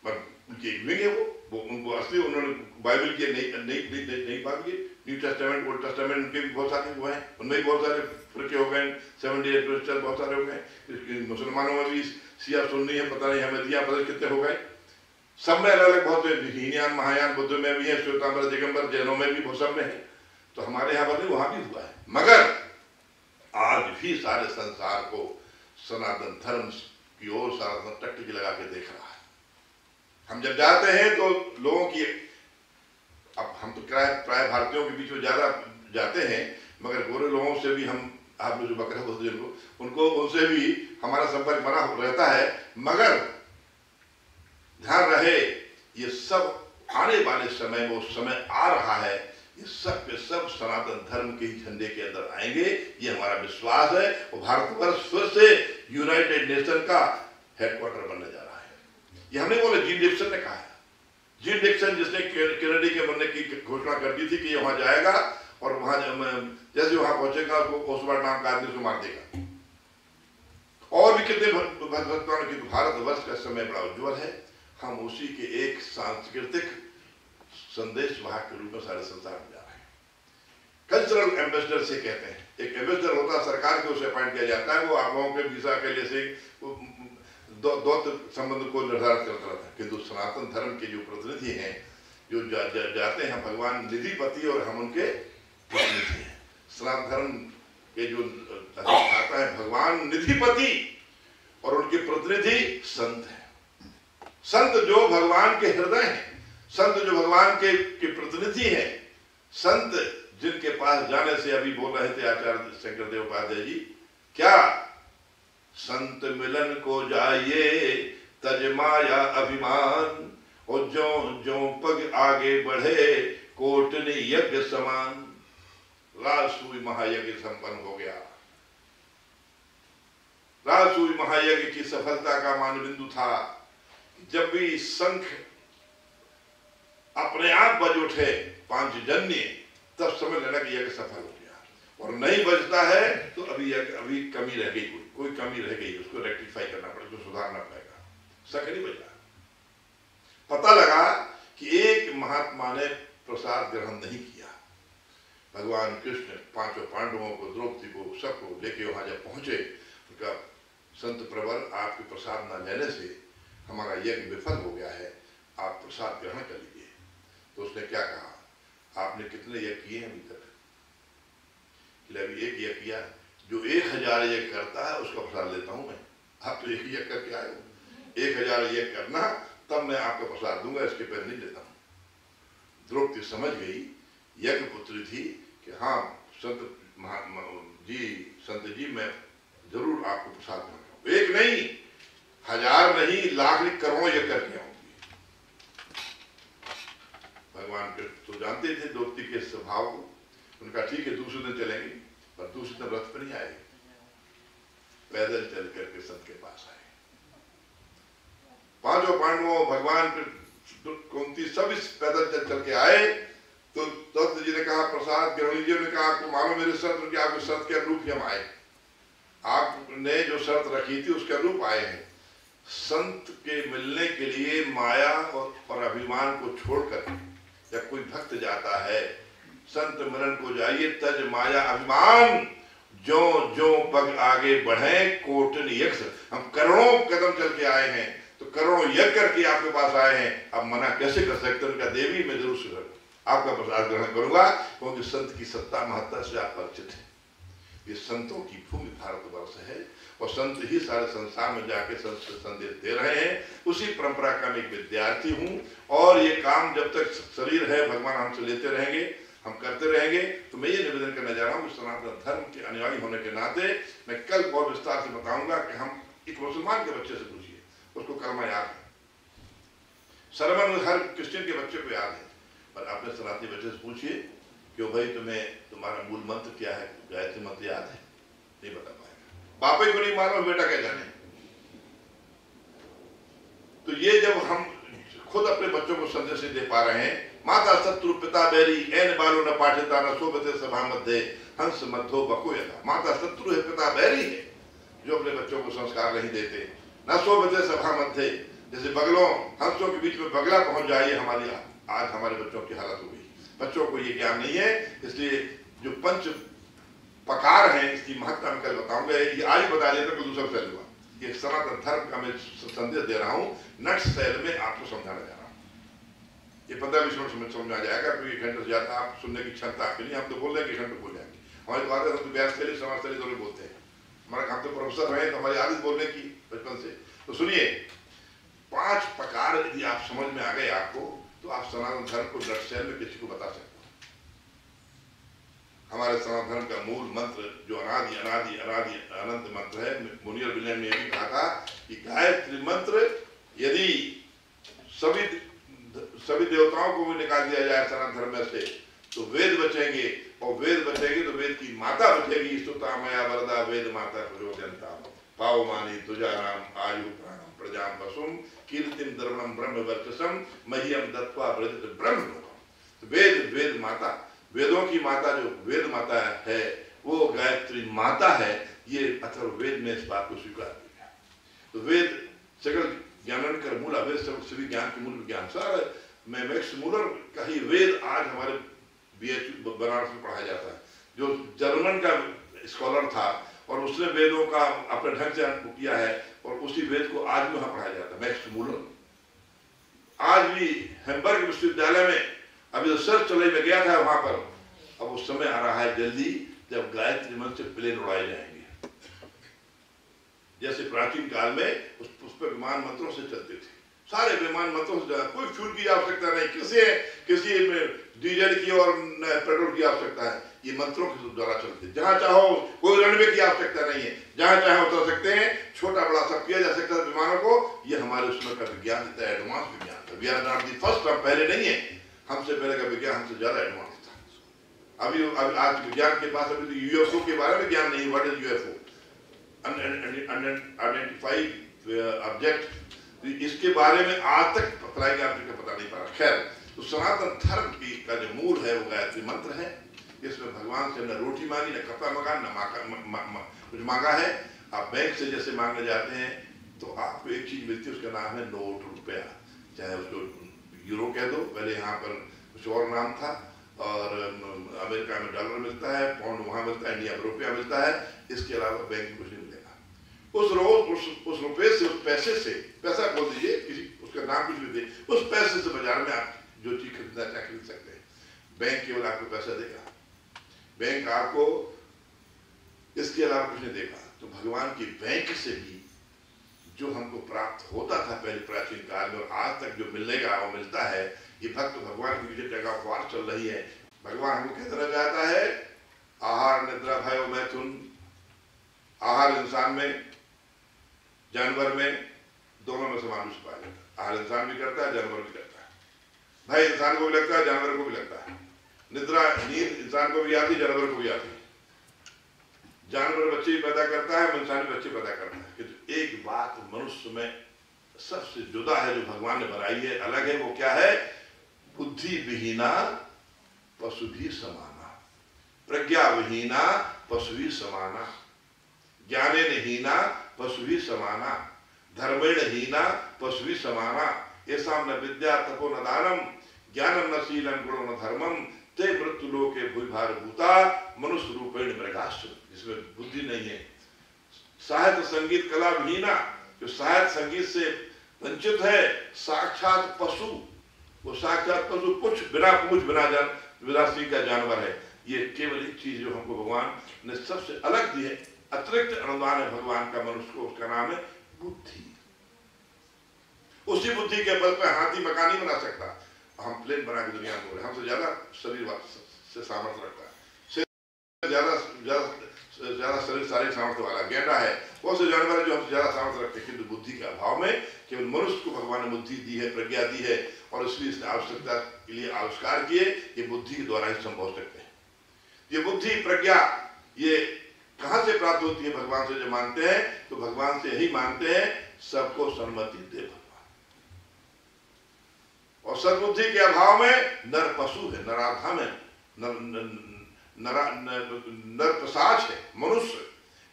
पर उनकी एक विंग है वो उनको असली उन्होंने बाइबल की नहीं बात की, न्यू टेस्टामेंट ओल्ड टेस्टामेंट उनके भी बहुत सारे वो हैं, उनमें भी बहुत सारे फिरके हो गए, 70 क्रिश्चियन बहुत सारे हो गए। मुसलमानों में भी शिया सुन्नी है, पता नहीं अहमदिया पता कितने हो गए, सब में अलग अलग बहुत है। हीनयान महायान बुद्ध में भी है, श्वेतांबर दिगंबर जैनों में भी बहुत सब में है। तो हमारे यहाँ पर नहीं, वहां भी हुआ है। मगर आज भी सारे संसार को सनातन धर्म की ओर सारा टकटकी लगा के देख रहा है। हम जब जाते हैं तो लोगों की, अब हम तो प्राय भारतीयों के बीच में ज्यादा जाते हैं, मगर गोरे लोगों से भी हम, आप लोग जो बकरा बोलते हैं उनको, उनसे भी हमारा संपर्क बना रहता है। मगर ध्यान रहे ये सब आने वाले समय में, उस समय आ रहा है, ये सब के सब सनातन धर्म के ही झंडे के अंदर आएंगे, ये हमारा विश्वास है। और भारतवर्ष फिर से यूनाइटेड नेशन का हेडक्वार्टर बनने जा रहा है। ये हमने बोले, जीन डिक्सन ने कहा है। जीन डिक्सन जिसने कैनेडी के बनने की घोषणा कर दी थी कि ये वहां जाएगा और वहां जैसे वहां पहुंचेगा उसको ओसवाल्ड नाम का आदमी उसको मार देगा। और भी कितने भक्तों की, भारतवर्ष का समय बड़ा उज्ज्वल है। हम उसी के एक सांस्कृतिक संदेश वाहक के रूप में सारे संसार में जा रहे हैं। कल्चरल एम्बेसडर से कहते हैं, एक एम्बेसडर होता है सरकार के, उसे अपॉइंट किया जाता है, वो आप लोगों के वीजा के लिए से दो संबंध को निर्धारित करता रहता है। किंतु सनातन धर्म के जो प्रतिनिधि हैं, जो जाते हैं, भगवान निधिपति और हम उनके प्रतिनिधि हैं। सनातन धर्म के जो अधिष्ठाता है भगवान निधिपति और उनके प्रतिनिधि संत हैं। संत जो भगवान के हृदय हैं, संत जो भगवान के प्रतिनिधि हैं, संत जिनके पास जाने से, अभी बोल रहे थे आचार्य शंकरदेव उपाध्याय जी, क्या संत मिलन को जाइए तज माया अभिमान, और जो जो पग आगे बढ़े कोटनी यज्ञ समान। राजसूय महायज्ञ संपन्न हो गया। राजसूय महायज्ञ की सफलता का मानबिंदु था जब भी शंख अपने आप बज उठे पांचजन्य, तब समझ लेना कि यज्ञ सफल हो गया। और नहीं बजता है तो अभी कमी रह गई, कोई कमी रह गई, उसको रेक्टिफाई करना पड़ेगा, उसको सुधारना पड़ेगा। शंख नहीं बजा। पता लगा कि एक महात्मा ने प्रसाद ग्रहण नहीं किया। भगवान कृष्ण पांचों पांडवों को, द्रौपदी को, सबको लेके वहां जब पहुंचे, उनका संत प्रवर, आपके प्रसाद न लेने से हमारा यज्ञ विफल हो गया है, आप प्रसाद ग्रहण कर लीजिए। तो उसने क्या कहा, आपने कितने यज्ञ किए अभी तक? अभी एक यज्ञ किया। जो 1000 यज्ञ करता है उसका प्रसाद लेता हूं मैं। आप तो एक यज्ञ करके आए हो, 1000 यज्ञ करना तब मैं आपका प्रसाद दूंगा, इसके पहले नहीं लेता हूं। द्रौपदी समझ गई, यज्ञ पुत्री थी, कि हाँ संत जी मैं जरूर आपको प्रसाद दूंगा। एक नहीं, 1000 नहीं, लाख नहीं, करोड़ों यज्ञ करके आऊंगी। भगवान कृष्ण तो जानते थे द्रौपदी के स्वभाव को। उनका ठीक है दूसरे दिन चलेंगे, पर दूसरे दिन रथ पर नहीं आए, पैदल चल करके संत के पास आए। पांचों पांडवों, भगवान कुंती सब इस पैदल चल के आए। तो दत्त जी ने कहा प्रसाद ग्रहण लीजिए। उन्होंने कहा आपको मालूम मेरे शर्त, उनकी आपके शर्त के अनुरूप ही हम आए, आपने जो शर्त रखी थी उसके अनुरूप आए हैं। संत के मिलने के लिए माया और अभिमान को छोड़कर जब कोई भक्त जाता है, संत मिलन को जाइए तज माया अभिमान, जो जो पग आगे बढ़े कोटन यज्ञ। हम करोड़ों कदम चल के आए हैं, तो करोड़ों यज्ञ करके आपके पास आए हैं, अब मना कैसे कर सकते? उनका देवी मैं जरूर आपका प्रसाद ग्रहण करूंगा, क्योंकि संत की सत्ता महत्ता से आप परिचित हैं। ये संतों की भूमि भारतवर्ष है, और संत ही सारे संसार में जाके संदेश दे रहे हैं। उसी परंपरा का मैं एक विद्यार्थी हूँ, और ये काम जब तक शरीर है भगवान हमसे लेते रहेंगे। हम करते रहेंगे। तो मैं ये निवेदन करना चाह रहा हूँ कि सनातन धर्म के अनुयायी होने के नाते मैं कल बहुत विस्तार से बताऊंगा कि हम एक मुसलमान के बच्चे से पूछिए, उसको कलमा याद है, सरमन हर क्रिश्चियन के बच्चे को याद है, पर अपने सनातनी बच्चे से पूछिए क्यों भाई तुम्हें तुम्हारा मूल मंत्र क्या है, गायत्री मंत्र याद है? नहीं बता पाएगा। बाप ही को नहीं मालूम, बेटा क्या जाने। तो ये जब हम खुद अपने बच्चों को संदेश दे पा रहे हैं, माता शत्रु पिता बैरी एन बालो न पाठिता न शोभते सभा मध्य हंस मध्यो बको यथा। माता शत्रु है, पिता बैरी है, जो अपने बच्चों को संस्कार नहीं देते। न शोभते सभा मध्य, जैसे बगलों हंसों के बीच में बगला पहुंच जाए, हमारी आज हमारे बच्चों की हालत हो गई। बच्चों को ये ज्ञान नहीं है, इसलिए जो पंच पकार हैं इसकी महत्ता मैं कल बताऊंगा। ये आज बता देता कि दूसरा फैल हुआ। ये सनातन धर्म का मैं संदेश दे रहा हूँ, नट शैल में आपको समझाना चाह रहा हूँ। ये 15-20 मिनट समझ में आ जाएगा, क्योंकि 1 घंटे से ज्यादा आप सुनने की क्षमता आपकी नहीं। हम तो बोल रहे हैं कि 1 घंटे बोल जाएंगे। हमारी बात है, हम तो व्यास शैली समाज शैली दोनों बोलते हैं। हमारा हम तो प्रोफेसर रहे, तो हमारी आदत बोलने की बचपन से। तो सुनिए, 5 प्रकार यदि आप समझ में आ गए आपको, तो आप सनातन धर्म को नट शैल में किसी को बता सकते हो। हमारे सनातन धर्म का मूल मंत्र जो अनादि अनादि अनादि अनंत मंत्र है, मुनि और विलियम ने यह भी कहा था कि गायत्री मंत्र यदि सभी देवताओं को भी निकाल दिया जाए सनातन धर्म में से, तो वेद बचेंगे, और वेद बचेंगे तो वेद की माता बचेगी। स्तुता मया वरदा वेद माता प्रयोजनता पाव मानी तुझा नाम आयु प्राणम प्रजाम वसुम कीर्तिम द्रवणम ब्रह्म वर्चसम मह्यम दत्वा ब्रज ब्रह्म लोकम। वेद माता, वेदों की माता जो वेद माता है वो गायत्री माता है। ये अथर्ववेद में इस बात को स्वीकार किया। तो वेद सकल ज्ञान कर मूल, वेद सभी ज्ञान के मूल ज्ञान। सर मैं मैक्स मूलर का ही वेद आज हमारे BHU बनारस में पढ़ाया जाता है, जो जर्मन का स्कॉलर था और उसने वेदों का अपने ढंग से किया है, और उसी वेद को आज भी वहां पढ़ाया जाता है, मैक्स मूलर। आज भी हैम्बर्ग विश्वविद्यालय में अभी रिसर्च चले में गया था वहां पर, अब उस समय आ रहा है जल्दी जब गायत्री मंत्र से प्लेन उड़ाए जाएंगे। जैसे प्राचीन काल में उस पर विमान मंत्रों से चलते थे, सारे विमान मंत्रों से, कोई फ्यूल की आवश्यकता नहीं, किसी में डीजल की और पेट्रोल की आवश्यकता है, ये मंत्रों के द्वारा चलते। जहां चाहो, कोई रनवे की आवश्यकता नहीं है, जहां चाहे उतर सकते हैं, छोटा बड़ा सब किया जा सकता है विमानों को। ये हमारे उसमें का विज्ञान इतना एडवांस विज्ञान था। We are not the first, हम पहले नहीं है, हमसे पहले का विज्ञान हमसे ज्यादा एडवांस था। अभी आज विज्ञान के पास अभी तो UFO के बारे में ज्ञान नहीं। What is UFO? Unidentified object, इसके बारे में आज तक फ्लाइंग ऑब्जेक्ट का पता नहीं पड़ा। खैर, तो सनातन धर्म की का जो मूल है वो गायत्री मंत्र है। इसमें भगवान से न रोटी मांगी, न कपड़ा मांगा, न कुछ मांगा है। आप बैंक से जैसे मांगने जाते हैं तो आपको एक चीज मिलती है, उसका नाम है नोट, रुपया। चाहे उसको यूरो कह दो, पहले यहाँ पर कुछ और नाम था, और अमेरिका में डॉलर मिलता है, पाउंड वहां मिलता है, इंडिया में रुपया मिलता है। इसके अलावा बैंक में कुछ नहीं मिलेगा। उस रुपये से, उस पैसे से, पैसा बोल दीजिए, किसी उसका नाम कुछ भी दे, उस पैसे से बाजार में आप जो चीज खरीदना चाहे खरीद सकते हैं। बैंक केवल आपको पैसा देगा, बैंक आपको इसके अलावा कुछ नहीं देगा। तो भगवान की बैंक से भी जो हमको प्राप्त होता था पहले प्राचीन काल में, और आज तक जो मिलने का वो मिलता है। ये भक्त भगवान की जगह अखबार चल रही है। भगवान हमको कहना चाहता है, आहार निद्रा भय मैथुन। आहार इंसान में, जानवर में, दोनों में समावेश पाया जाता है। आहार इंसान भी करता है, जानवर भी करता है। भय इंसान को भी लगता है, जानवर को भी लगता है। निद्रा, नींद इंसान को भी आती, जानवर को भी आती। जानवर बच्चे भी पैदा करता है, इंसान भी बच्चे पैदा करता है। किंतु एक बात मनुष्य में सबसे जुदा है, जो भगवान ने बनाई है, अलग है। वो क्या है? बुद्धि विहीना पशु भी समाना, प्रज्ञा विहीना पशु भी समाना, ज्ञाने हीना पशु भी समाना, धर्मेण हीना पशु भी समाना। ऐसा न विद्या तपो न दानम ज्ञानम न शीलम गुणो न धर्मम ते मृत्यु लोके भूभार भूता मनुष्य रूपेण मृगासु। जिसमें बुद्धि नहीं है, साहित्य संगीत कला विहीना, जो साहित्य संगीत से वंचित है, साक्षात पशु। वो साक्षात पशु, कुछ बिना पूछ बिना सीख का जानवर है। ये केवल एक चीज जो हमको भगवान ने सबसे अलग दी है, अतिरिक्त अनुदान है भगवान का मनुष्य को, उसका नाम है बुद्धि। उसी बुद्धि के बल पर हाथी मकान नहीं बना सकता। हम प्लेन बना के दुनिया में, हमसे ज्यादा शरीर से सामर्थ्य रखता है। ज्यादा शरीर शारीरिक सामर्थ्य वाला गेंडा है, बहुत से जानवर है जो हमसे ज्यादा सामर्थ्य रखते हैं, किंतु बुद्धि के अभाव में केवल मनुष्य को भगवान ने बुद्धि दी है, प्रज्ञा दी है, और इसलिए इसने आवश्यकता के लिए आविष्कार किए। ये बुद्धि के द्वारा ही संभव हो सकते हैं। ये बुद्धि प्रज्ञा ये कहां से प्राप्त होती है? भगवान से जो मानते हैं तो भगवान से यही मानते हैं, सबको सम्मति दे भगवान। और सद्बुद्धि के अभाव में नर पशु है, नराधम है, नर प्रसाद है, मनुष्य।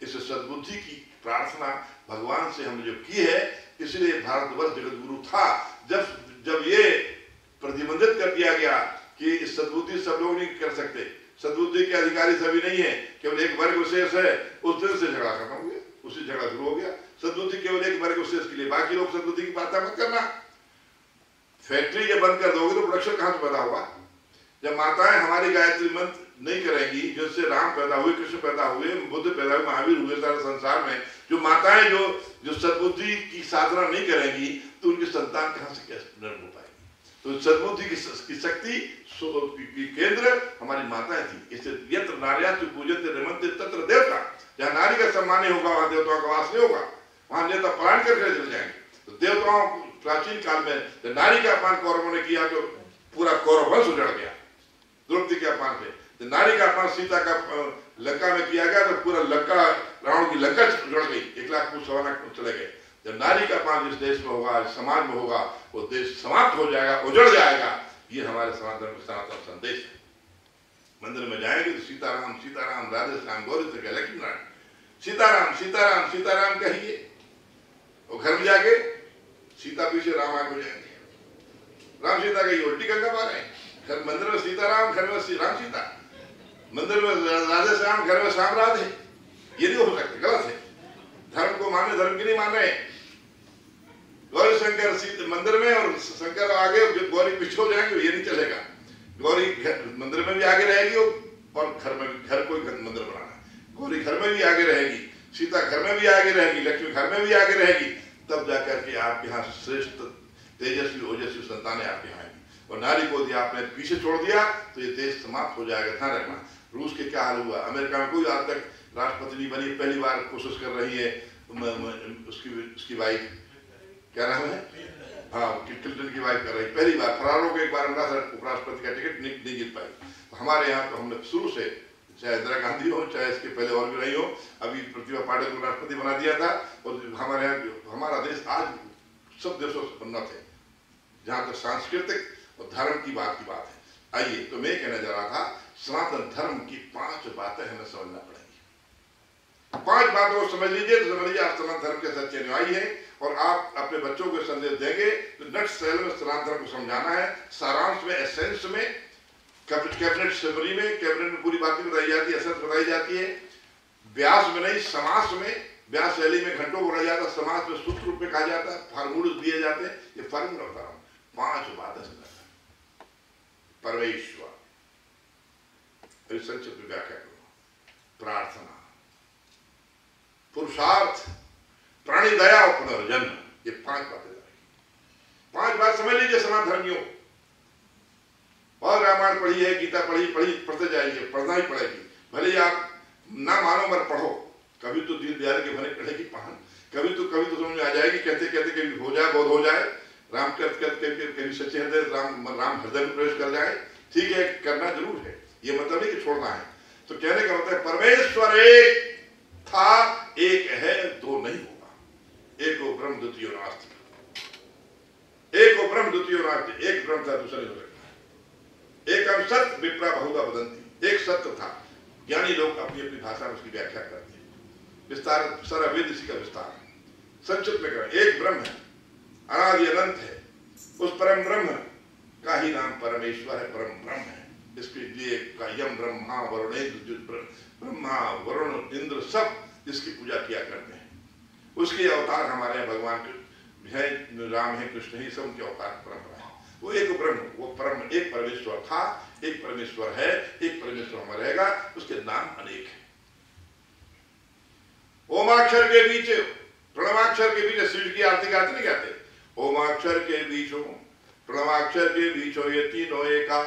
इस सद्बुद्धि की प्रार्थना भगवान से हमने जो की है, इसलिए भारतवर्ष जगत गुरु था। जब ये प्रतिबंधित कर दिया गया कि इस सद्बुद्धि सब लोग नहीं कर सकते, सद्बुद्धि के अधिकारी सभी नहीं है, केवल एक वर्ग विशेष है, उस दिन से झगड़ा खत्म हो गया, उसी झगड़ा शुरू हो गया। सद्बुद्धि केवल एक वर्ग विशेष के लिए, बाकी लोग सद्बुद्धि की प्रार्थना मत करना। फैक्ट्री जब बंद कर दोगे तो प्रोडक्शन कहां से पैदा होगा? जब माताएं हमारी गायत्री मंत्र नहीं करेंगी, जिससे राम पैदा हुए, कृष्ण पैदा हुए, बुद्ध पैदा हुए, महावीर हुए, सारे संसार में जो माताएं जो सद्बुद्धि की साधना नहीं करेंगी, तो उनकी संतान कहां से कैसे निर्माण हो पाएगी? तो सद्बुद्धि की शक्ति की केंद्र हमारी माताएं थी। इससे यत्र नार्यास्तु पूज्यन्ते रमन्ते तत्र देवता, जहाँ नारी का सम्मान नहीं होगा वहां देवताओं का वास नहीं होगा, वहां देवता पलायन करके चले जाएंगे। तो देवताओं प्राचीन काल में जब नारी का अपमान कौरवों ने किया तो पूरा कौरव वंश उजड़ गया द्रौपदी के अपमान से। तो नारी का अपमान सीता का लंका में किया गया तो पूरा लंका, रावण की लंका उजड़ गई, 1 लाख पुरुष 1.25 लाख चले गए। जब नारी का अपमान जिस देश में होगा, समाज में होगा, वो देश समाप्त हो जाएगा, उजड़ जाएगा। ये हमारे सनातन संदेश है। मंदिर में जाएंगे तो सीताराम सीताराम, राधे श्याम, गौरी से लक्ष्मी नारायण, सीताराम सीताराम सीताराम कहिए। और घर में जाके सीता पीछे राम आगे हो जाएंगे, राम सीता कहिए, उल्टी गंगा पार है। घर मंदिर में सीताराम, घर में राम सीता, मंदिर में राधे श्याम, घर में श्याम राधे। ये नहीं हो सकते, गलत है। धर्म को माने, धर्म की नहीं मान रहे। गौरी शंकर मंदिर में और शंकर आगे, गौरी पीछे हो जाएंगे, ये नहीं चलेगा। गौरी मंदिर में भी आगे रहेगी और घर में भी, घर कोई मंदिर बनाना, गौरी घर में भी आगे रहेगी, सीता घर में भी आगे रहेगी, लक्ष्मी घर में भी आगे रहेगी। तब जाकर के आपके यहाँ श्रेष्ठ तेजस्वी ओजस्वी संतानें आपके यहाँ आएंगी। और नारी को यदि आपने पीछे छोड़ दिया तो ये देश समाप्त हो जाएगा। ध्यान रखना। रूस के क्या हाल हुआ, अमेरिका में कोई आज तक राष्ट्रपति नहीं बनी, पहली बार कोशिश कर रही है उसकी वाइफ, क्या नाम है, हाँ क्लिंटन की वाइफ कर रही, पहली बार। फरारो को एक बार उपराष्ट्रपति का टिकट नहीं जीत पाई। तो हमारे यहाँ तो हमने शुरू से, चाहे इंदिरा गांधी हो, चाहे इसके पहले और भी रही हो, अभी प्रतिभा पाटिल को राष्ट्रपति बना दिया था। और हमारे यहाँ, हमारा देश आज सब देशों से उन्नत है जहाँ तक सांस्कृतिक और धर्म की बात है। आइए, तो मैं कहना जा रहा था, सनातन धर्म की 5 बातें हमें समझना पड़ेगी। 5 बातों को समझ लीजिए तो समझ लीजिए आप सनातन धर्म के सच्चे अनुयायी हैं। और आप अपने बच्चों को संदेश देंगे तो नेक्स्ट सेल में सनातन धर्म को समझाना है, सारांश में, एसेंस में, कैबिनेट समरी में, कैबिनेट में पूरी बातें बताई जाती है, एसेंस बताई जाती है। व्यास में नहीं, समास में, व्यास शैली में घंटों को रह जाता है, समास में सूत्र रूप में कहा जाता है, फार्मूले दिए जाते हैं। ये फार्मूला बता रहा हूं, 5 बातें समझना। परमेश्वर, संक्षिप्त में व्याख्या करो। प्रार्थना, पुरुषार्थ, प्राणी दया और पुनर्जन्म, ये 5 बातें। 5 बात समझ लीजिए सनातन धर्मियों। और रामायण पढ़ी है, गीता पढ़ते जाइए, पढ़ना ही पड़ेगी। भले ही आप ना मानो मत पढ़ो, कभी तो दीनदयाल के भले पढ़ेगी पहन, कभी तो समझ में आ जाएगी। कहते कभी हो जाए, बोध हो जाए, राम कभी सच्चे हृदय राम हृदय में प्रवेश कर जाए। ठीक है, करना जरूर है, ये मतलब नहीं कि छोड़ना है। तो कहने का मतलब है परमेश्वर एक था, एक है, 2 नहीं होगा। एको ब्रह्म द्वितीयो नास्ति, एको ब्रह्म द्वितीयो नास्ति। एक ब्रह्म था, दूसरा नहीं हो सकता। एकम सत्य विप्रा बहुधा वदन्ति, एक सत्य था। ज्ञानी लोग अपनी अपनी भाषा में उसकी व्याख्या करते हैं। विस्तार, सारा वेद इसी का विस्तार है। संक्षिप्त में करें, एक ब्रह्म है, अनादि अनंत है। उस परम ब्रह्म का ही नाम परमेश्वर है, परम ब्रह्म है। इसके लिए यम ब्रह्मा वरुणेन्द्र, ब्रह्मा वरुण इंद्र सब इसकी पूजा किया करते हैं। उसके अवतार हमारे भगवान है, राम है, कृष्ण ही, सब उनके अवतार परंपरा है। वो एक ब्रह्म, वो परम एक परमेश्वर था, एक परमेश्वर है, एक परमेश्वर हमारा रहेगा। उसके नाम अनेक है। ओमाक्षर के बीच, प्रणवाक्षर के बीच, शिव की आरती गाते नहीं गाते, ओमाक्षर के बीच हो, प्रणवाक्षर के बीच हो, ये तीनों एका।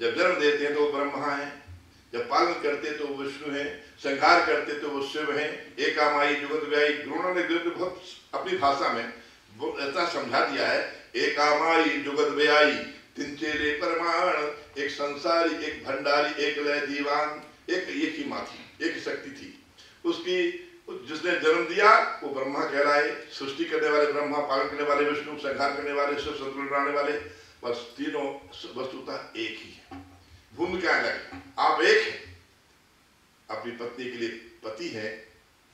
जब जन्म देते हैं तो वो ब्रह्मा है, जब पालन करते तो वो विष्णु है, संहार करते तो वो शिव है। एकामाई जुगत व्यायी, गुरुओं ने बहुत अपनी भाषा में ऐसा समझा दिया है, एकामाई जुगत व्यायी तिनचेरे परमाण, एक संसारी, एक भंडारी, एक लय दीवान, एक ही माँ थी, एक शक्ति थी उसकी। जिसने जन्म दिया वो ब्रह्मा कहलाए, सृष्टि करने वाले ब्रह्मा, पालन करने वाले विष्णु, संहार करने वाले शिव, संतुलन बनाने वाले, बस तीनों वस्तुतः एक ही है, भूमिका अलग। आप एक हैं, अपनी पत्नी के लिए पति हैं,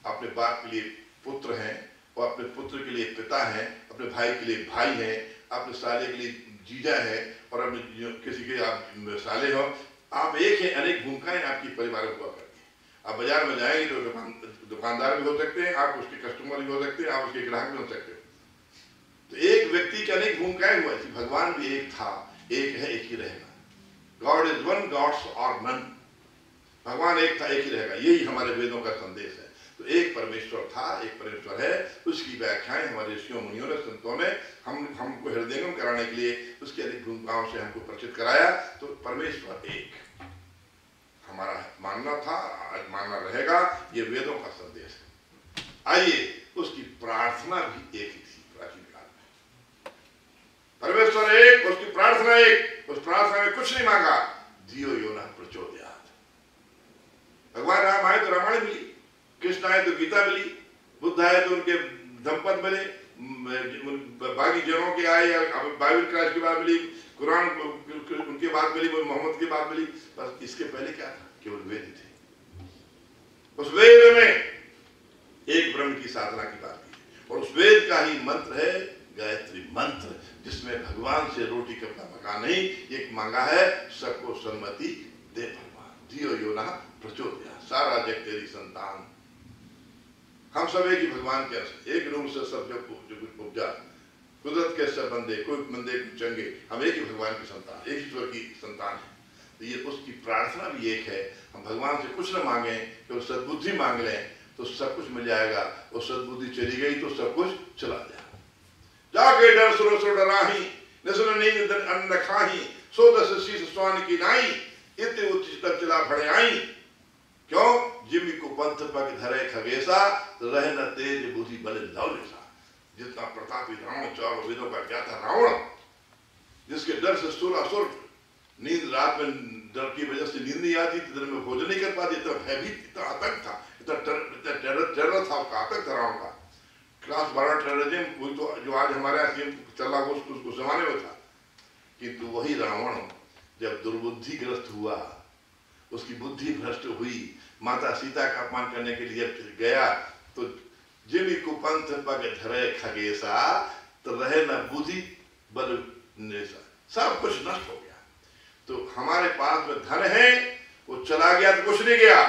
अपने बाप के लिए पुत्र हैं, और अपने पुत्र के लिए पिता हैं, अपने भाई के लिए भाई हैं, अपने साले के लिए जीजा है, और अपने किसी के आप साले हो। आप एक हैं, अनेक भूमिकाएं आपकी परिवार हुआ करती है। आप बाजार में जाएंगे तो दुकानदार भी हो सकते हैं, आप उसके कस्टमर भी हो सकते हैं, आप उसके ग्राहक भी हो सकते हैं। तो एक व्यक्ति की अनेक भूमिकाएं हुआ थी। भगवान भी एक था, एक है, एक ही रहेगा। God is one, Gods are none. भगवान एक था, एक ही रहेगा, यही हमारे वेदों का संदेश है। तो एक परमेश्वर था, एक परमेश्वर है, उसकी व्याख्याएं हमारे ऋषियों मुनियों ने, संतों ने हमको हृदयंगम कराने के लिए उसकी अधिक भूमिकाओं से हमको परिचित कराया। तो परमेश्वर एक हमारा मानना था, आज मानना रहेगा, ये वेदों का संदेश है। आइए, उसकी प्रार्थना भी एक ही थी प्राचीन काल में। परमेश्वर एक, उसकी प्रार्थना एक, उस प्रार्थना में कुछ नहीं मांगा, धियो यो न प्रचोदयात्। भगवान राम आए तो रामायण मिली, कृष्ण आए तो गीता मिली, बुद्ध आए तो उनके धम्मपद मिले, बाकी जनों के आए, बाइबल क्राइस्ट की बात मिली, कुरान उनके बाद मिली, मोहम्मद की बात मिली। बस इसके पहले क्या था? केवल वेद थे। उस वेद में एक ब्रह्म की साधना की बात की, और उस वेद का ही मंत्र है गायत्री मंत्र, जिसमें भगवान से रोटी कपड़ा मकान नहीं, एक मांगा है सबको सन्मति दे भगवान, धियो यो नः प्रचोदयात्, सारा जग तेरी संतान। हम सब एक ही भगवान के अंश, एक रूप से सब जब जो कुछ उपजा, कुदरत के सब बंदे, कोई बंदे कुछ चंगे, हम एक ही भगवान की संतान, एक ईश्वर की संतान है। तो ये उसकी प्रार्थना भी एक है। हम भगवान से कुछ न मांगे, तो सद्बुद्धि मांग लें तो सब कुछ मिल जाएगा, और सद्बुद्धि चली गई तो सब कुछ चला जाएगा। जाके डर सुरो सुर डराही, निसुन नींद अन्न खाही, सो दस शीस स्वान की नाई, इतने उच्च तब चला भड़े आई। क्यों? जिमि को पंथ पग धरे खगेसा, रह न तेज बुद्धि बल लौलेसा। जितना प्रतापी रावण, चारों वेदों का क्या था रावण, जिसके डर से सुर नींद, रात में डर की वजह से नींद नहीं आती, दिन में भोजन नहीं कर पाती, इतना भयभीत, इतना आतंक था, इतना टेरर था उसका, आतंक था रावण का। क्लास 12 टेररिज्म, वही तो जो आज हमारे यहाँ चल रहा वो उस जमाने में था। किंतु वही रावण जब दुर्बुद्धिग्रस्त हुआ, उसकी बुद्धि भ्रष्ट हुई, माता सीता का अपमान करने के लिए गया, तो जिमि कुपंथ पग धरे खगेसा, तो रहे न बुद्धि बल नेसा, सब कुछ नष्ट हो गया। तो हमारे पास में धन है, वो चला गया तो कुछ नहीं गया,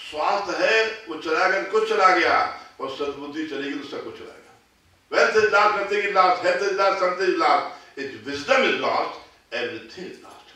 स्वास्थ्य है वो चला गया तो कुछ चला गया, और सद्बुद्धि चलेगी तो सब कुछ चला गया। Wealth is lost, nothing is lost, health is lost, something is lost, if wisdom is lost, everything is lost।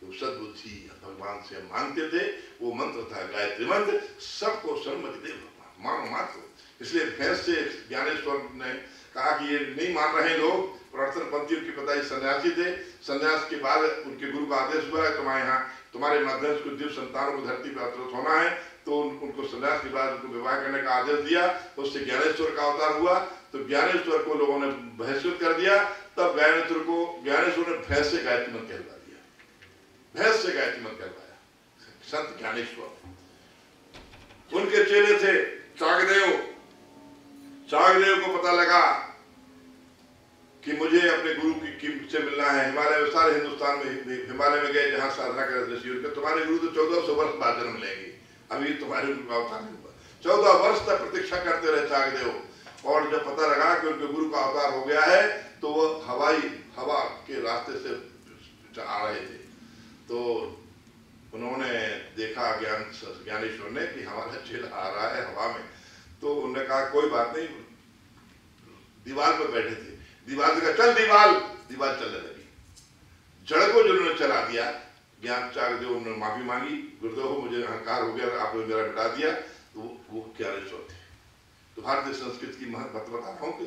तो सद्बुद्धि भगवान से मांगते थे, वो मंत्र था गायत्री मंत्र, सबको सन्मति दे भगवान, मानो मात्र। इसलिए भैंस से ज्ञानेश्वर ने कहा कि ये नहीं मान रहे लोग, प्रवर्तन पंथी उनके पिताजी सन्यासी थे, सन्यास के बाद उनके गुरु का आदेश हुआ है तुम्हारे यहाँ, तुम्हारे माध्यम से कुछ दिव्य संतानों को धरती पर अवतरित होना है। तो उनको सन्यास के बाद उनको विवाह करने का आदेश दिया, उससे ज्ञानेश्वर का अवतार हुआ। तो ज्ञानेश्वर को लोगों ने बहिष्कृत कर दिया, तब ज्ञानेश्वर ने भैंस से गायत्री मंत्र कहलवा दिया, भैंस से गायत्री मंत्र कहलवाया संत ज्ञानेश्वर। उनके चेले थे चागदेव, चागदेव को पता लगा कि मुझे अपने गुरु की से मिलना है। हिमालय में, सारे हिंदुस्तान में हिमालय में गए जहाँ साधना कर ऋषि, उनके तुम्हारे गुरु तो 1400 वर्ष बाद जन्म लेंगे, अभी तुम्हारे उनका अवतार नहीं हुआ। 14 वर्ष तक प्रतीक्षा करते रहे चागदेव, और जब पता लगा कि उनके गुरु का अवतार हो गया है, तो वो हवा के रास्ते से आ रहे थे। तो उन्होंने देखा ज्ञानेश्वर ने कि हमारा चेला आ रहा है हवा में, तो उन्होंने कहा कोई बात नहीं, दीवार पर बैठे थे, दीवार से कहा चल दीवार चलने लगी। जड़ को जिन्होंने चला दिया, ज्ञान चागदेव, उन्होंने माफी मांगी, गुरुदेव मुझे अहंकार हो गया, आपने मेरा मिटा दिया। तो वो ज्ञानेश्वर थे। तो भारतीय संस्कृति की महत्व बता रहा हूँ कि